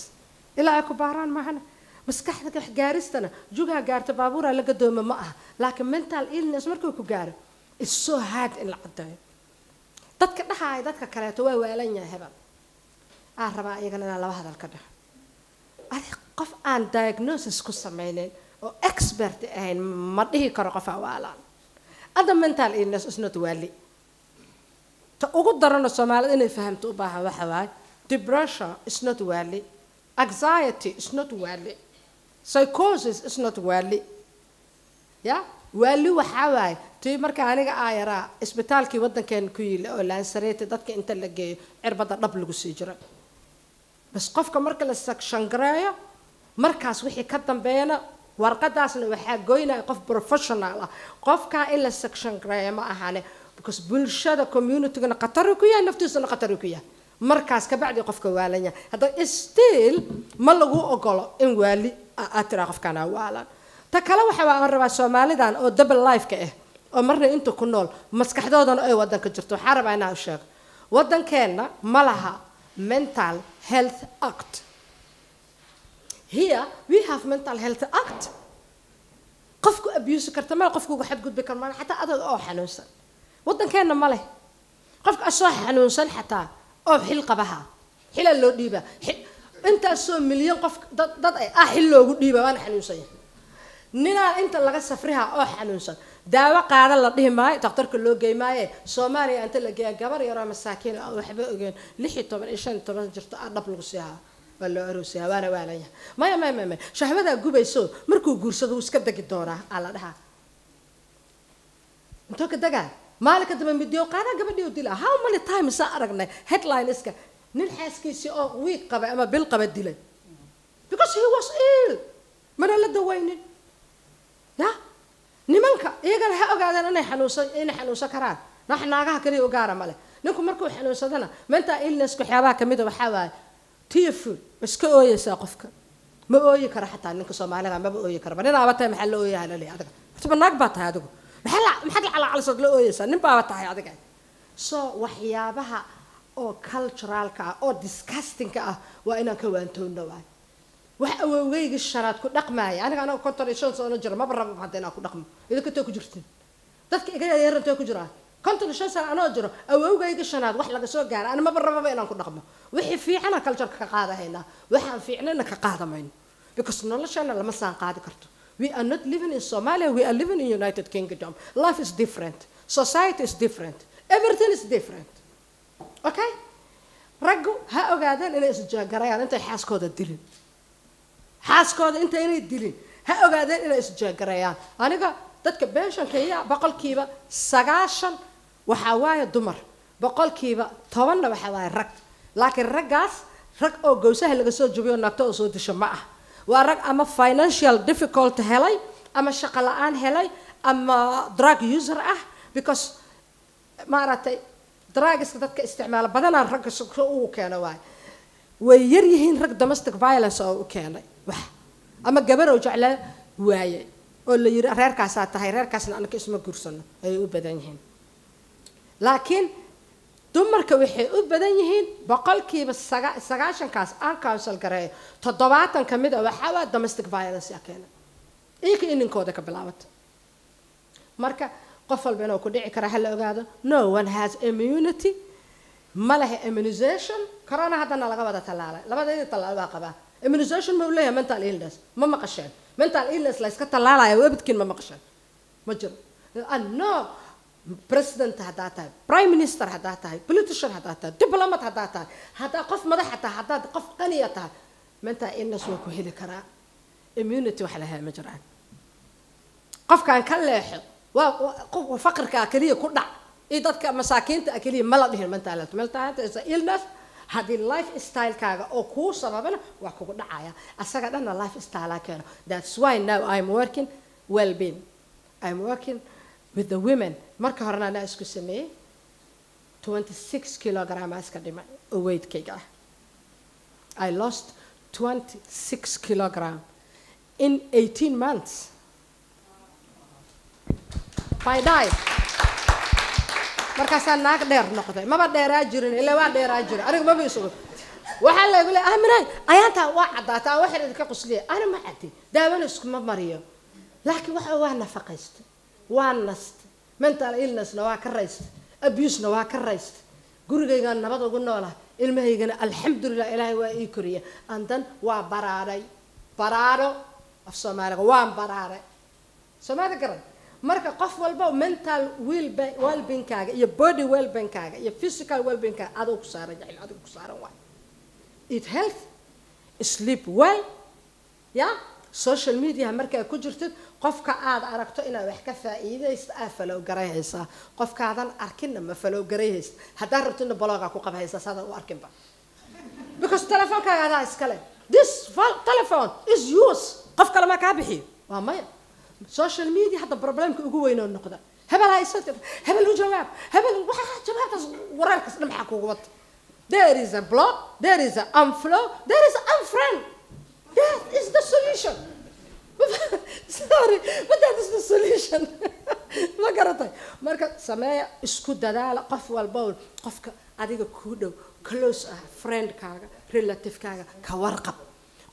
ilaa ay ku baaraan maahana. maskaxda wax gaaristana jugaa gaarta baabuura la gadoomo ma aha, laakiin mental illness markuu ku gaaro it's so hard in la caddeeyo. dadka dhaxaay dadka kaleeto waa waalan yahay hebel rabaa iyagana laba hadal ka dhax qof aan diagnosis ku sameeyeen oo expert ahayn ma dhihi karo qof waalan. Other mental illness is not wali. ta ugu darano Soomaalida inay fahamto u baahan waxa waay depression is not wali, anxiety is not wali, psychosis is not wali. Yeah, wali waxa waay tii marka aniga ayara isbitaalkii wadankan ku yil oo laansareeyay dadka inta la geeyo cirbada dhab lagu sii jiro, bas qofka marka la section gareeyo markaas wixii ka dambeeyana warqadaasna waxa goynaa qof professional ah. qofka in la section gareeyo ma ahane because bulshada community-gana qatar ku yahay naftiisana qatar ku yahay markaas ka bacdi qofka waalanya hada still ma lagu ogolo in waali aad tira qofkana waalan ta kale waxa aan rabaa Soomaalidan oo double life ka ah oo marna inta ku nool maskaxdoodana ay wadanka jirto waxa rabaa inaan u sheego wadankeena ma laha mental health act here we have mental health act qofku abuse karta ma qofku xad gudbi karmaan xataa adag oo xanuunsan wadankeena ma leh qofka asoo xanuunsan xataa oo xil qabaha xil loo dhiiba inta soo milyan qof dad ay xil loogu dhiiba waan xanuunsan nina inta laga safriha oo xanuunsan daawo qaada la dhihi maayo dhakhtarka loo geeyay Soomaaliya inta la geeyay gabar yar oo masaakiin ah waxba ogeen 16 15 jirto dhab lagu siiyaa wala aroosiya waana waalaya ma shahwada gubayso markuu guursado iska dagi doonaa ala dhaha inta ka dagaa maalka daba video qaada gabadhii u dilaa how many times aragnay headline iska nin xaaskiisi oo week qaba ama bil qaba dilay because he was ill mana la dawaynin ya nimanka iyagana ha ogaadaan inay xanuunsan karaan naxnaagaha kaliya ogaara male ninku markuu xanuunsadana mental illness ku xiyaabaha kamid ah waxa waay tearful iska ooyaysa qofka ma ooyi kara xataa ninka Soomaaliga ma ooyi kara banina abatay maxaa la ooyahay la leeyahay adiga naag baa tahay adigu maxaa la calaasad la ooyaysa nin baa tahay adiga so waxyaabaha oo culturalka oo disgusting ah waa inaan ka waantoona waay wax awowgayga sharaad ku dhaqmaay aniga contrition soo jira ma barab hadana ku dhaqmo idinka ku jirtiin dadka iga yarantay ku jiraan contrition anoo jiro awowgayga shanaad wax laga soo gaar ana ma barab inaan ku dhaqmo wixii fiicana culture ka qaadahayna waxaan fiicnayna ka qaadamayno because noloshana lama saan qaadi karto we are not living in Somalia we are living in United Kingdom life is different society is different everything is different okay raggu ha ogaadaan inay isjaagarayaan intay xaaskooda dilin xaaskooda inta inay dilin ha ogaadeen inay isjaagarayaan aniga dadka beeshanka iyo boqolkiiba 90 waxa waaye dumar boqolkiiba 10 waxa waaye rag laakiin raggaas rag oo gowsaha laga soo jabiyo naagto oo soo disho ma ah waa rag ama financial difficult helay ama shaqo la'aan helay ama drug user ah because maaragtay drugs dadka isticmaala badanaa ragga uu keeno way yar yihiin rag domestic violence oo u keenay ama gabar oo jeclaa waaye oo la yiri reerkaas tahay reerkaasna anaka isma guursano ay u badan yihiin laakiin dumarka waxay u badan yihiin boqolkiiba 90 kaas aan counsel gareey 70 kamid ah waxa waa domestic violence keena inkooda ka bilaabata marka qof walba inuu ku dhici kara hal ogaado no one has immunity ma laha immunization corona hadana laga wada talaalay labadeeda talaal waa qabaa immunization ma leeyahay mental illness ma maqasheen mental illness la iska talaalayo wabadkin ma maqasheen ma jiro no president hadaa tahay prime minister hadaa tahay politician hadaa tahay diplomat hadaa tahay hadaa qof madax hadaa qof qaniya tahay mental illness waa ku heli karaa immunity waxa la helay ma jiraan qofkan ka leexo waa faqrka kaliya ku dhac dadka masaakiinta kaliya ma la dhihin mental illness hadii lifestyle kaaga oo ku sababana wax kugu dhacaya asaga dhanna lifestyle keeno that's why now I'm working well-being I'm working with the women marka horena ana isku sameeyay 26 kilograms iska dhimay oo weight kayga I lost 26 kilograms in 18 months by diet markaas aan naag dheer noqday maba dheeraa jirin ilaa waa dheeraa jiray aniga maba isugu waxa la yiri aaminay ayaanta waa cadaataa waxa idinka qusliye ana ma caddi daawana isku ma mariyo laakiin waxa waa nafaqaysta waa nast mental illness waa ka raysay abuse waa ka raysay gurigayga nabad ugu noolahay ilmahaygana alxamdulillah ilaahay waa ii koriya andan waa baraaro af Soomaaliga waan baraaray Soomaaliga garan marka qof walba mental well-being kaaga iyo body well-being kaaga iyo physical well-being kaaga adoo ku saaran yahay adoo ku saaran waay eat health sleep well ya social media marka ku jirtid qofka aad aragto inaad wax ka faa'iideysto afalo garayaysa qofkaadan arkin ma falo garayaysa hadaa rabto in blog ku qabhaysa sada u arkinba because telefonkaaga iskale this telephone is yours qof kale ma ka bixi waa maya social media hada problemka ugu weyn oo noqda hebel haysat hebel u jawaab hebel waxa jawaabtaas wararkaas dhamma ku wad there is a block there is an unflow there is an unfriend that is the solution sorry but that is the solution ma garatay marka sameeya isku dadaala qof walba qofka adiga ku dhow close ah friend kaaga relative kaaga ka warqab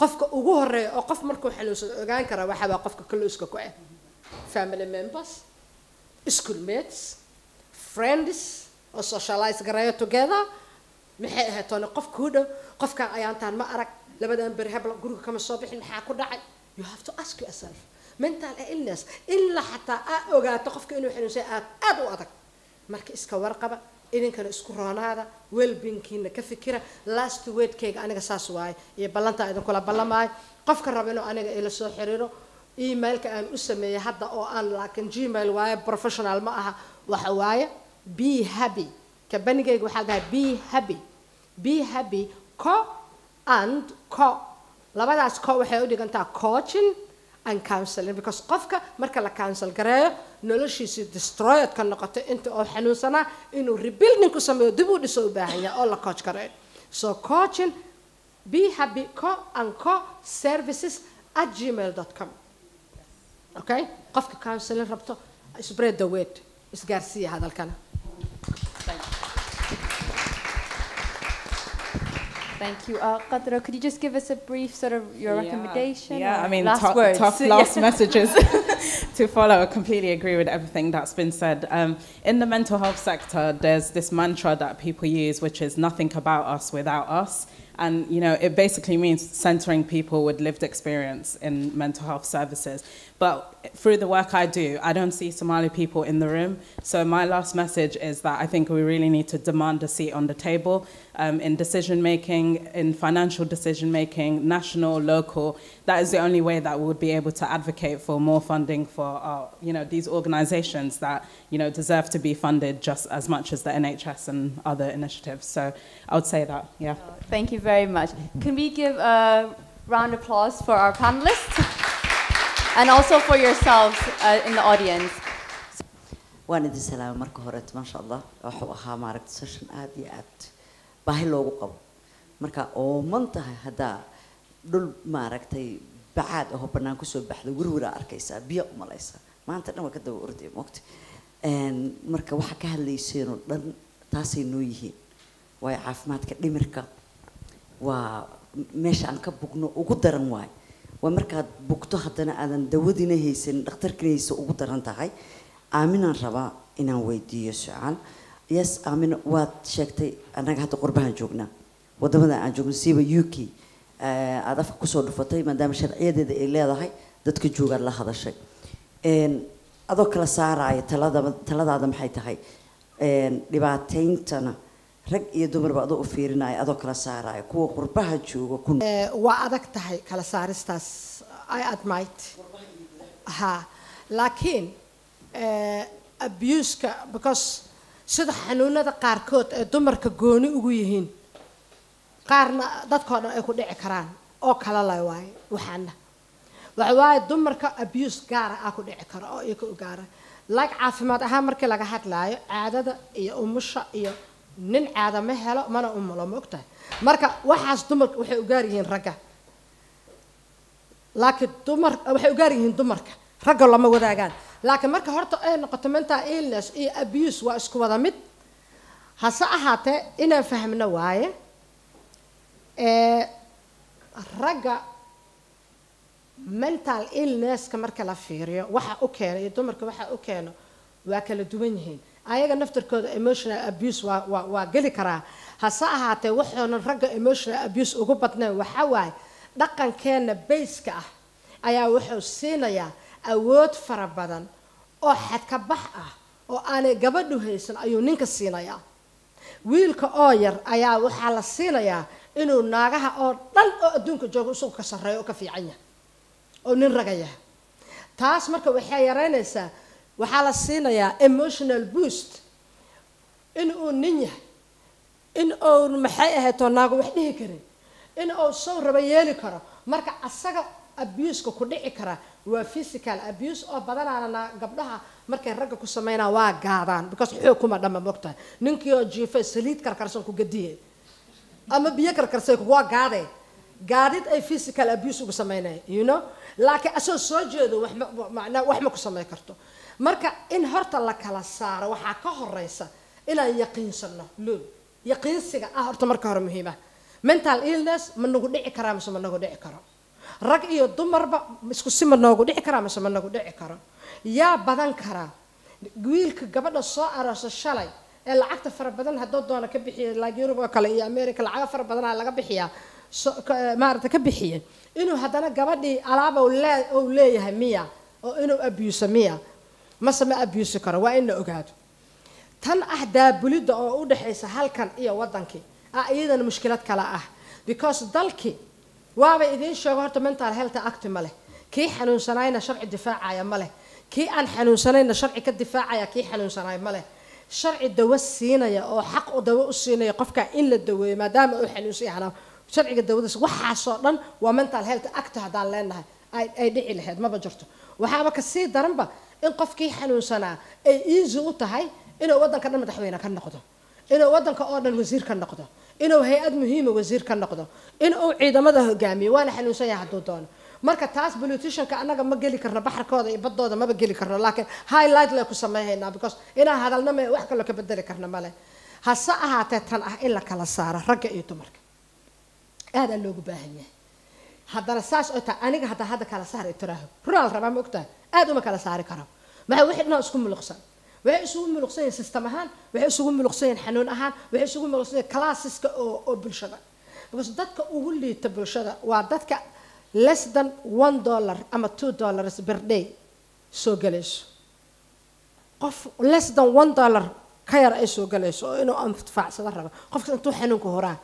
qofka ugu horeeyo oo qof markuu xanuunsado ogaan kara waxa waa qofka close ka ku ah family members schoolmates friends or socialize gareeyo together maxay ahaatoona qof ku dhow qofka ayaantaan ma arag labadan bari habla guriga kama soo bixin maxaa ku dhacay you have to ask yourself mental illness illa hatta ogaato qofka inuu xanuunsan aad u adag marka iska warqaba idinkana isku roonaada well-beingkiina ka fikira last wordkayga aniga saas waaye iyo ballanta idin kula ballamay qofka raba inuu aniga ila soo xiriiro emailka aan u sameeyay hadda oo aan laakiin gmail waaye professional ma aha waxa waaye be happy ka banigayga waxa dhahay be happy co and co labadaas co waxay u dhigantaa coaching and counseling because qofka marka la counsel gareeyo noloshiisa destroyed ka noqoto inta oo xanuunsana inuu rebuilding ku sameeyo dib u dhiso u baahan yahay oo la coach gareeyo so coaching be happy co and co services@gmail.com okay qofka counseling rabto spread the word isgaarsiya hadalkana
Thank you. Qadra, could you just give us a brief sort of your recommendation?
Yeah, I mean,
words?
tough last messages to follow. I completely agree with everything that's been said. In the mental health sector, there's this mantra that people use, which is nothing about us without us. And, you know, it basically means centering people with lived experience in mental health services. But through the work I do, I don't see Somali people in the room. So my last message is that I think we really need to demand a seat on the table in decision-making, in financial decision-making, national, local. That is the only way that we would be able to advocate for more funding for our, you know, these organizations that, you know, deserve to be funded just as much as the NHS and other initiatives. So I would say that, yeah.
Thank you very much. Can we give a round of applause for our panelists? And also for yourselves in the audience.
waan idin salaam marka hore ma sha Allah waxa ahaa maaragtay session aad iyo aad baahi loogu qabo marka oo mantahay hada dhul maaragtay bacaad oo banaan ku soo baxdo gurwira arkaysa biyo u malaysa maanta dhan waa ka daba orday moogtay marka waxa ka hadlayseen oo dhan taasay noo yihiin way caafimaadka dhimirka waa meesha aan ka bugno ugu daran waay waa markaad bugto haddana aadan dawadina haysan dhakhtarkiisa ugu daran tahay aaminaan rabaa inaan weydiiyo su'aal yes aamin waad sheegtay anaga hadda qurbahan joognaa wadamada aan joogno siiba UK aad afka ku soo dhufatay maadaama sharciyadeeda ay leedahay dadka jooga la hadashay adoo kala saaraya taladaada maxay tahay dhibaatayntana rag iyo dumar baad u fiirinay adoo kala saaraya kuwa qurbaha jooga ku
waa adag tahay kala saaristaas I admit ha laakiin abuse ka because sida xanuunada qaarkood ee dumarka gooni ugu yihiin qaarna dadkooda ay ku dhici karaan oo kala la waay waxaana waxa waay dumarka abuse gaar ah ku dhici karo oo iyaga u gaar like caafimaad ahaan markii laga hadlaayo caadada iyo umusha iyo nin caada ma helo mana umulo ma ogtahay marka waxaas dumarka waxay u gaar yihiin ragga laakiin dumar waxay u gaar yihiin dumarka ragga lama wadaagaan laakiin marka horta ay noqoto mental illness iyo abuse waa isku wada mid hase ahaatee inaan fahmno waaye ragga mental illness ka marka la fiiriyo waxa u keeno iyo dumarka waxa u keeno waa kala duwan yihiin ayaga naftarkooda emotional abuse waa geli karaa hase ahaatee waxaana ragga emotional abuse ugu badnaan waxa waaye dhaqankeena base-ka ah ayaa wuxuu siinayaa awood fara badan oo xad ka bax ah oo aanay gabadhu haysan ayuu ninka siinayaa wiilka oo yar ayaa waxa la siinayaa inuu naagaha oo dhan oo adduunka jooga isku ka sareeyo oo ka fiican yahay oo nin ragaya taas marka waxay yareynaysaa waxa la siinayaa emotional boost inuu nin yahay in uu maxay ahayd oo naagu wax dhihi karin in uu soo raba yeeli karo marka asaga abuse-ka ku dhici kara waa physical abuse oo badanaana gabdhaha markay ragga ku sameynaa waa gaadaan because xoog kuma dhama mogtahay ninkii oo jiifay saliid karkarsan ku gadiyay ama biyo karkarsay waa gaadee gaadid ay physical abuse ugu sameynay you know laakiin asoo soo jeedo wax ma ku sameyn karto marka in horta la kala saaro waxaa ka horeysa inaan yaqiinsano loo yaqiinsiga horta marka hore muhiim ah mental illness ma nagu dhici karaa mise ma nagu dhici karo rag iyo dumarba isku si ma nagu dhici karaa mise ma nagu dhici karo yaa badan karaa wiilka gabadha soo aroosa shalay ee lacagta fara badan haddoo doona ka bixiya like Europe oo kale iyo America lacag fara badan laga bixiyaa maarta ka bixiya inuu haddana gabadhii alaaba uu leeyahay miya oo inuu abuse miya ma abuse karo waa in la ogaado tan daabulida oo u dhaxaysa halkan iyo wadankii iyadana mushkilad kala because dalki waaba idin sheego horta mental health act ma leh kii xanuunsanayna sharci difaacaya ma leh kii aan xanuunsanayna sharci ka difaacaya kii xanuunsanay ma leh sharci dawo siinaya oo xaq u dawo u siinaya qofka in la daweeyo maadaama uu xanuunsan yahay sharciga dawladda waxa soo dhan waa mental health act hadaan leenahay ay dhici lahayd ma jirto waxaaba ka sii daranba in qofkii xanuunsanaa ay easy u tahay inuu wadanka dhan madaxweyne ka noqdo inuu wadanka oo dhan wasiir ka noqdo inuu hay'ad muhiim ah wasiir ka noqdo inuu ciidamada hogaamiyo waana xanuunsan yahay hadduu doono marka taas politicianka anaga ma geli karno baxarkooda iyo badooda ma geli karno laakiin highlight la ku sameeynaa because ina hadalna ma wax kale ka bedeli karno male hasa ahaatee tan in la kala saaro ragga iyo dumarka aad loogu baahan yahay haddana saas oo taa aniga hadda kala saari tiraaho rural raba ma ogtahay aad uma kala saari karo maxay wixii dhan isku muluqsan waxay isugu muluqsan system ahaan waxay isugu muluqsan xanuun ahaan waxay isugu muluqsan classeska oo bulshada because dadka ugu liita bulshada waa dadka less than $1 ama $2 per day soo galayso qof less than $1 ka yar ay soo galayso oo inuu anfaacsada rabo qofka intuu xanuunka horaa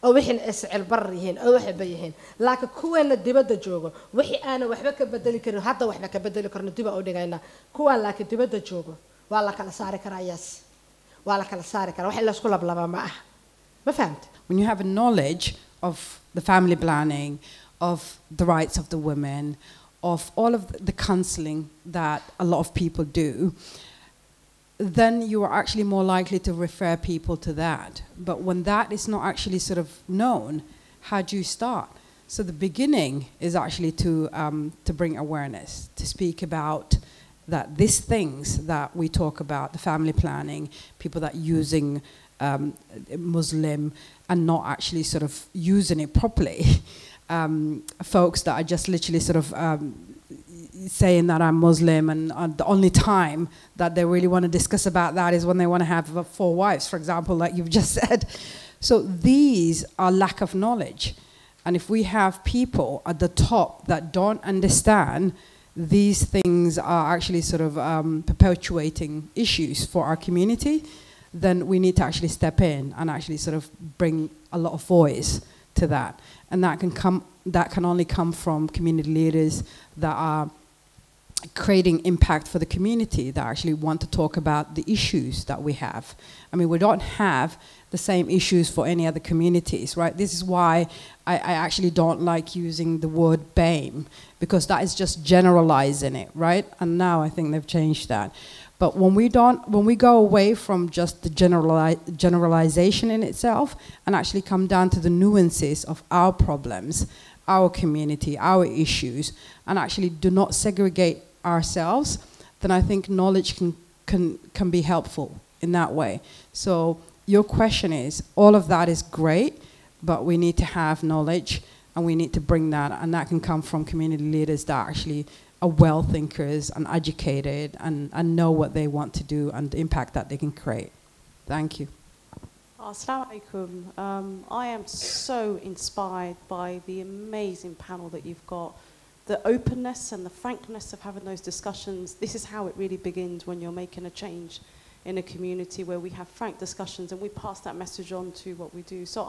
oo wixin iscil bar yihiin oo wax bayihiin laakiin kuweena dibadda joogo wixii aan waxba ka bedeli karin hadda waxba ka bedeli karno dib u dhigayna kuwa laakiin dibadda joogo waa la kala saari karaa yes waa la kala saari karaa wax la isku lablaba ma ah ma fahamta
when you have a knowledge of the family planning of the rights of the women of all of the counseling that a lot of people do then you are actually more likely to refer people to that. But when that is not actually sort of known, how do you start? So the beginning is actually to bring awareness, to speak about that these things that we talk about, the family planning, people that using Muslim and not actually sort of using it properly, folks that are just literally sort of saying that I'm Muslim and the only time that they really want to discuss about that is when they want to have 4 wives, for example, like you've just said. So these are lack of knowledge. And if we have people at the top that don't understand, these things are actually sort of perpetuating issues for our community, then we need to actually step in and actually sort of bring a lot of voice to that. And that can only come from community leaders that are creating impact for the community, that actually want to talk about the issues that we have. I mean, we don't have the same issues for any other communities, right? This is why I actually don't like using the word BAME, because that is just generalizing it, right? And now I think they've changed that. But when we go away from just the generalization in itself and actually come down to the nuances of our problems, our community, our issues, and actually do not segregate ourselves, then I think knowledge can be helpful in that way. So your question is, all of that is great, but we need to have knowledge and we need to bring that, and that can come from community leaders that actually are well thinkers and educated and know what they want to do and the impact that they can create. Thank you.
Assalamu alaikum. I am so inspired by the amazing panel that you've got. The openness and the frankness of having those discussions. This is how it really begins when you're making a change in a community, where we have frank discussions and we pass that message on to what we do. So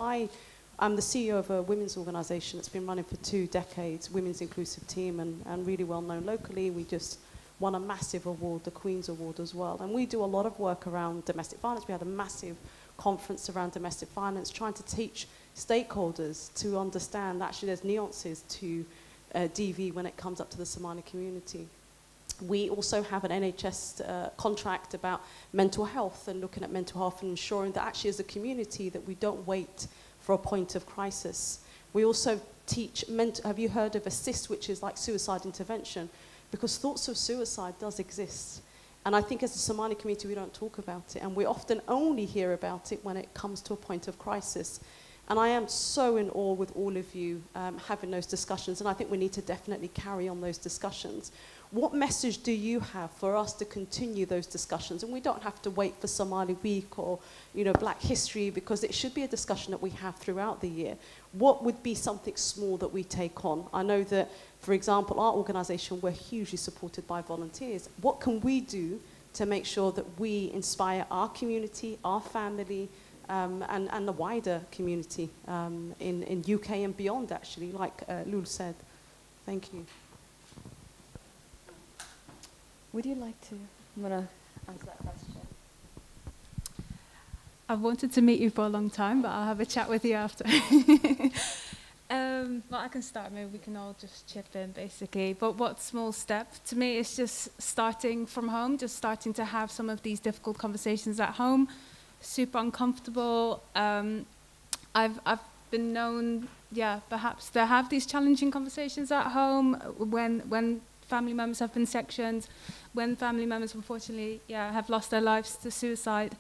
I'm the CEO of a women's organisation that's been running for 2 decades, Women's Inclusive Team, and really well known locally. We just won a massive award, the Queen's Award as well. And we do a lot of work around domestic violence. We had a massive conference around domestic violence, trying to teach stakeholders to understand actually there's nuances to DV when it comes up to the Somali community. We also have an NHS contract about mental health and looking at mental health and ensuring that actually as a community that we don't wait for a point of crisis. We also teach, have you heard of ASSIST, which is like suicide intervention? Because thoughts of suicide does exist. And I think as a Somali community, we don't talk about it. And we often only hear about it when it comes to a point of crisis. And I am so in awe with all of you having those discussions. And I think we need to definitely carry on those discussions. What message do you have for us to continue those discussions? And we don't have to wait for Somali Week or, you know, Black History, because it should be a discussion that we have throughout the year. What would be something small that we take on? I know that, for example, our organisation, we're hugely supported by volunteers. What can we do to make sure that we inspire our community, our family, and the wider community in UK and beyond, actually, like Lul said. Thank you.
Would you like to answer that question?
I've wanted to meet you for a long time, but I'll have a chat with you after. Well, I can start. Maybe we can all just chip in, basically. But what small step? To me, it's just starting from home, just starting to have some of these difficult conversations at home. Super uncomfortable. I've been known, perhaps to have these challenging conversations at home when family members have been sectioned, when family members unfortunately have lost their lives to suicide.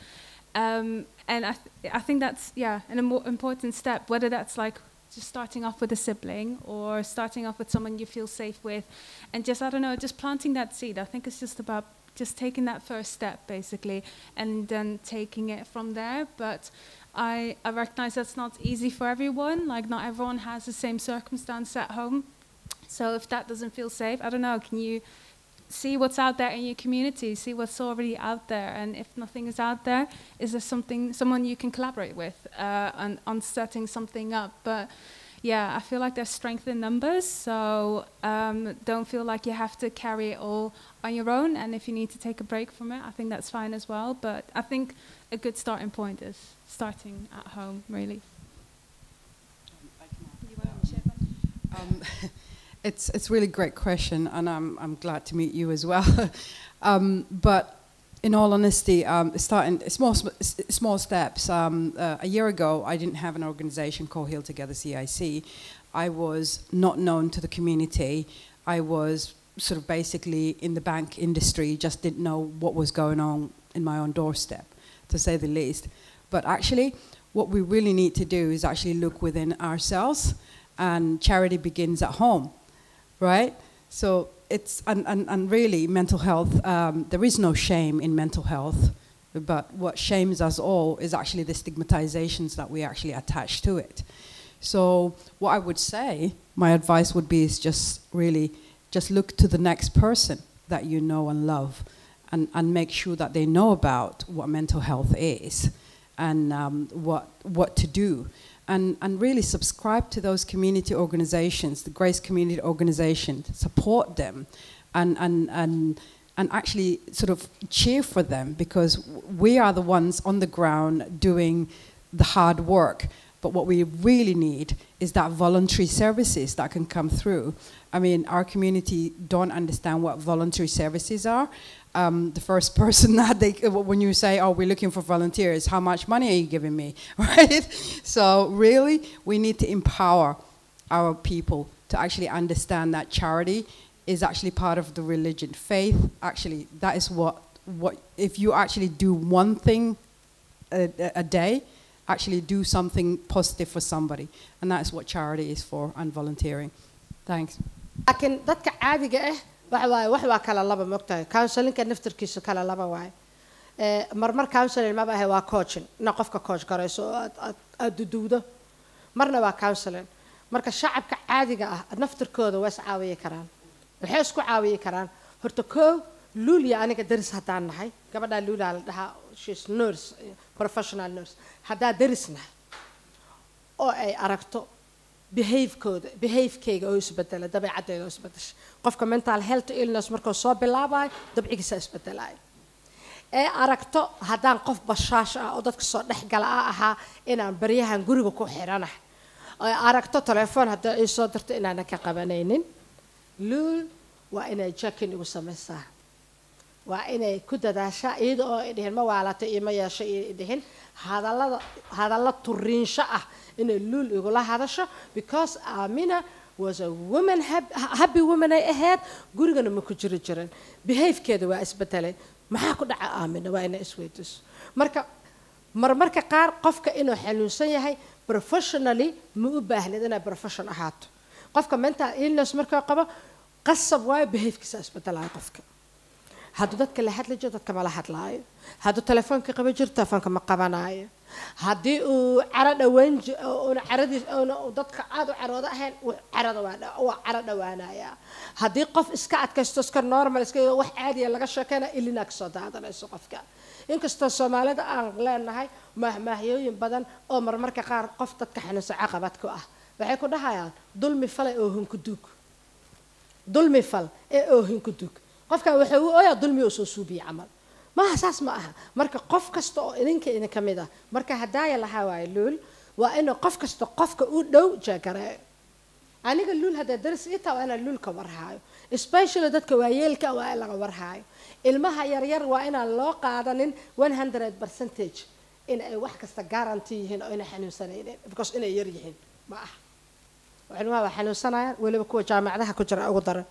And I think that's an important step, whether that's like just starting off with a sibling or starting off with someone you feel safe with, and just, I don't know, just planting that seed. I think it's just about just taking that first step, basically, and then taking it from there. But I recognize that's not easy for everyone. Like, not everyone has the same circumstance at home. So if that doesn't feel safe, I don't know, can you see what's out there in your community, see what's already out there, and if nothing is out there, is there someone you can collaborate with on setting something up? But yeah, I feel like there's strength in numbers, so don't feel like you have to carry it all on your own, and if you need to take a break from it, I think that's fine as well. But I think a good starting point is starting at home, really. You want to chip in?
It's really great question, and I'm glad to meet you as well. But in all honesty, starting small steps. A year ago, I didn't have an organization called Heal Together CIC. I was not known to the community. I was sort of basically in the bank industry, just didn't know what was going on in my own doorstep, to say the least. But actually, what we really need to do is actually look within ourselves, and charity begins at home. Right? So it's, and really mental health, there is no shame in mental health, but what shames us all is actually the stigmatizations that we actually attach to it. So what I would say, my advice would be is just really, just look to the next person that you know and love, and make sure that they know about what mental health is, and what to do. And really subscribe to those community organizations, the Grace Community Organization, support them, and actually sort of cheer for them, because we are the ones on the ground doing the hard work. But what we really need is that voluntary services that can come through. I mean, our community don't understand what voluntary services are. The first person that when you say, oh, we're looking for volunteers, how much money are you giving me, right? So really, we need to empower our people to actually understand that charity is actually part of the religion. Faith, actually, that is what if you actually do one thing a day, actually do something positive for somebody. And that's what charity is for, and volunteering. Thanks.
لكن dadka caadiga ah wax waa kala laba moogtahay counseling-ka naftirkiisa kala laba waay marmar counseling ma baahay waa coaching na qofka coach garayso aad duduudo marna waa counseling marka shacabka caadiga ah naftirkooda way caawiye karaan waxay isku caawiye karaan horta ko Lulia aniga daris hadaan nahay gabadha Lulia la dhahaa she's nurse professional nurse hadaa darisna oo ay aragto behavior-kayga oo isbedela dabeecaddeeda oo isbedesha qofka mental health illness markuu soo bilaabay dabcigiisa isbedelay aragto hadaan qof bashaash ah oo dadka soo dhaxgal ahaa inaan baryahan guriga ku xiranahay aragto telefoon hadaa ay soo dirto inaan ka qabanaynin luul waa inay jakin igu samaysaa waa inay ku dadaashaa iyada oo ay dhihin ma waalata iyo ma yeesho iyo dhihin hadalla turiinsho ah inay luul igula hadasho because Amina was a woman, happy woman ay ahayd gurigana ma ku jiri jirin behavekeeda waa isbedelay maxaa ku dhaca Amina waa inay isweydiiso marmarka qaar qofka inuu xanuunsan yahay professionally ma u baahnid inay profession ahaato qofka mental illness marka qabo qasab waa behavekiisa isbedelaya qofka hadduu dadka la hadla jiro dadka ma la hadlaayo hadduu telefoonka qaba jiro telefoonka ma qabanayo haddii uu caro dhaweyn caradiis dadka aad u carooda ahayn waa caro dhawaanaya haddii qof iska adkaysto iska normal iska wax caadiya laga sheekayna ilina kasoo daadanayso qofka inkastoo Soomaalida aan leenahay mahmaahiyooyin badan oo marmarka qaar qof dadka xanuunsan caqabad ku ah waxay ku dhahayaan dulmi fal ee oohin ku duug dulmi fal ee oohin ku duug qofka waxa uu ooyaa dulmi oo soo suubiya camal ma asaas ma aha marka qof kasta oo idinka kamid ah marka hadaaya laha waay luul waa inuu qof kasta qofka u dhow jaagaree aniga luul hada daris ita waa inaan luul ka warhaayo especially dadka waayeelka waa laga warhaayo ilmaha yar yar waa inaan loo qaadanin 100% in ay wax kasta guarantee yihiin oo inay xanuunsanayeen because inay yar yihiin ma aha waxaan waa xanuunsanayaan waliba kuwa jaamacadaha ku jira ugu daran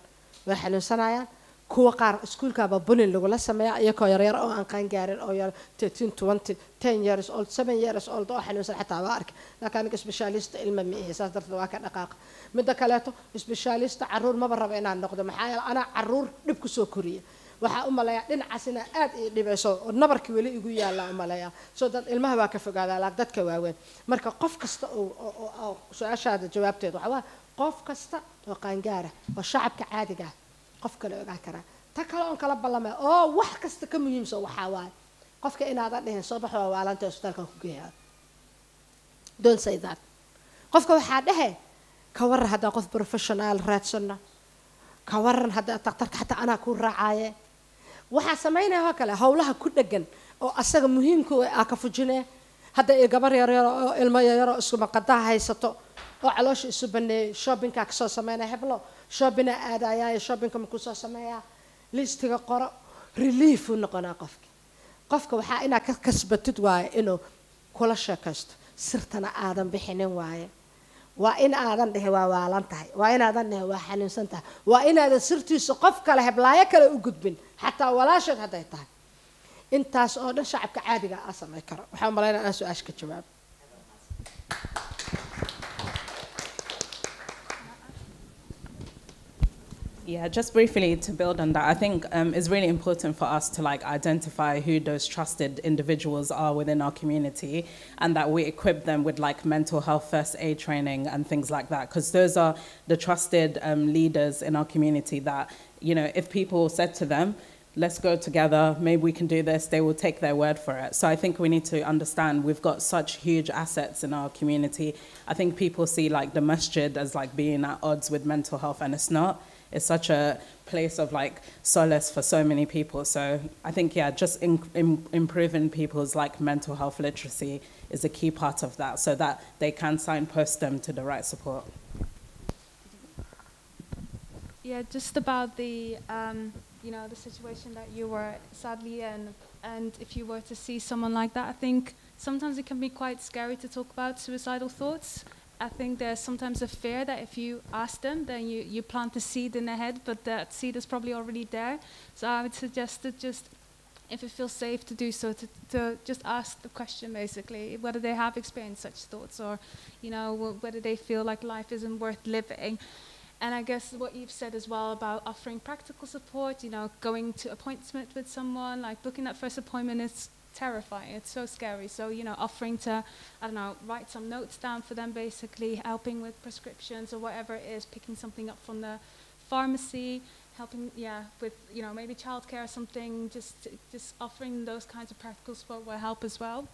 way xanuunsanayaan kuwa qaar iskuulkaaba bulin lagula sameeyaa iyagoo yar yar oo aan qaan gaarin oo yar 13 20 10 years old 7 years old oo xanuunsan xataa waa ark laakiin specialist ilma ma aha saas darteed waa ka dhaqaaq midda kaleeto specialist caruur ma rabo inaan noqdo maxaa yeelay ana caruur dhib ku soo koriya waxa u maleeyaa dhinacaasina aad ay dhibayso oo nabarkii wali igu yaala u maleeyaa soo dad ilmaha waa ka fogaada laag dadka waaweyn marka qof kasta oo su'aashaada jawaabteed waxa waa qof kasta oo qaan gaara oo shacabka caadiga qof kale ogaa kara ta kale on kala ballamay oo wax kasta ka muhiimsan waxa waay qofka inaad dhahin soo baxo waalanta isbitaalka ku geeyaa don't say that qofka waxa dhahe ka war hada qof professional raadsana ka waran hada taqtarka xataa ana ku raacaye waxa sameynaa kale hawlaha ku dhagan oo asaga muhiimku ah ka fujinay hada ay gabar yar yar oo ilmo yar oo isku maqada haysato oo caloosha isu banay shopping ka soo sameynaa heblo shopping aadaya shopping ka ku soo sameeyaa listiga qoro relief u noqonaa qofka waxa ina ka kasbatid waay inuu kula sheekaysto sirtana aadan bixinin waaye waa in aadan dhahay waa waalan tahay waa in aadan dhahay waa xanuunsan tahay waa in aadan sirtiisa qof kale heblaayo kale u gudbin xataa walaasheed haday tahay intaas oo dhan shacabka caadiga ah sameey karo waxa malaynaa aan su'aashka jawaab
Yeah, just briefly to build on that, I think it's really important for us to identify who those trusted individuals are within our community, and that we equip them with mental health first aid training and things like that, because those are the trusted leaders in our community that, if people said to them, let's go together, maybe we can do this, they will take their word for it. So I think we need to understand we've got such huge assets in our community. I think people see the masjid as being at odds with mental health, and it's not. It's such a place of solace for so many people. So I think, just improving people's mental health literacy is a key part of that, so that they can signpost them to the right support.
Yeah, just about the the situation that you were sadly in, and if you were to see someone like that, I think sometimes it can be quite scary to talk about suicidal thoughts. I think there's sometimes a fear that if you ask them, then you plant a seed in their head, but that seed is probably already there. So I would suggest that just, if it feels safe to do so, to just ask the question basically, whether they have experienced such thoughts, or whether they feel like life isn't worth living. And I guess what you've said as well about offering practical support, going to appointment with someone, booking that first appointment is terrifying. It's so scary. So, offering to, write some notes down for them, basically helping with prescriptions or whatever it is, picking something up from the pharmacy, helping, with, maybe childcare or something, just offering those kinds of practical support will help as well.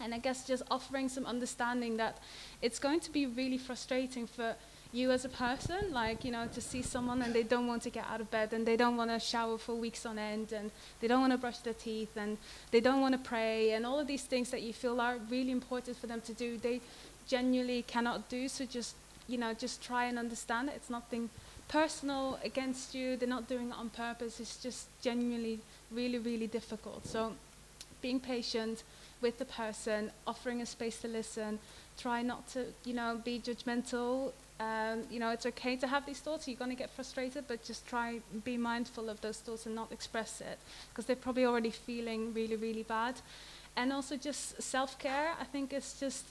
And I guess just offering some understanding that it's going to be really frustrating for you as a person, to see someone and they don't want to get out of bed, and they don't want to shower for weeks on end, and they don't want to brush their teeth, and they don't want to pray, and all of these things that you feel are really important for them to do, they genuinely cannot do. So just you know, just try and understand it. It's nothing personal against you. They're not doing it on purpose. It's just genuinely really, really difficult. So being patient with the person, offering a space to listen, try not to, you know, be judgmental. You know, it's okay to have these thoughts. You're going to get frustrated, but just try and be mindful of those thoughts and not express it, because they're probably already feeling really, really bad. And also just self-care. I think it's just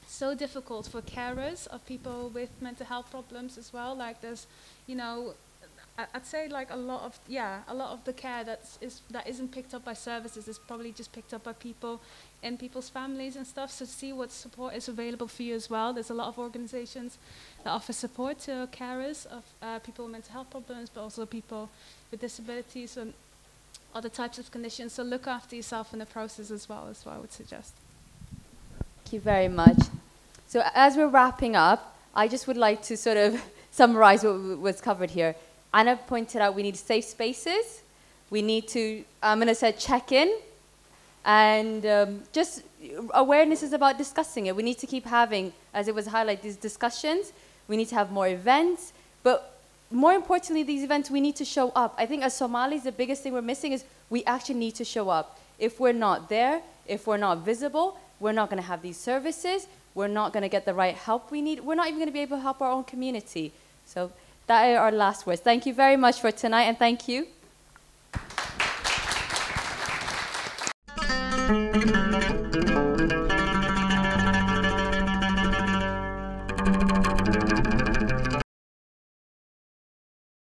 so difficult for carers of people with mental health problems as well. Like there's, you know, I'd say like a lot of the care that isn't picked up by services is probably just picked up by people in people's families and stuff. So see what support is available for you as well. There's a lot of organizations that offer support to carers of people with mental health problems, but also people with disabilities and other types of conditions. So look after yourself in the process as well, is what I would suggest.
Thank you very much. So as we're wrapping up, I just would like to sort of summarize what was covered here. Anna pointed out we need safe spaces. We need to, I'm going to say, check in. And just awareness is about discussing it. We need to keep having, as it was highlighted, these discussions. We need to have more events. But more importantly, these events, we need to show up. I think as Somalis, the biggest thing we're missing is we actually need to show up. If we're not there, if we're not visible, we're not going to have these services. We're not going to get the right help we need. We're not even going to be able to help our own community. So that are our last words. Thank you very much for tonight, and thank you.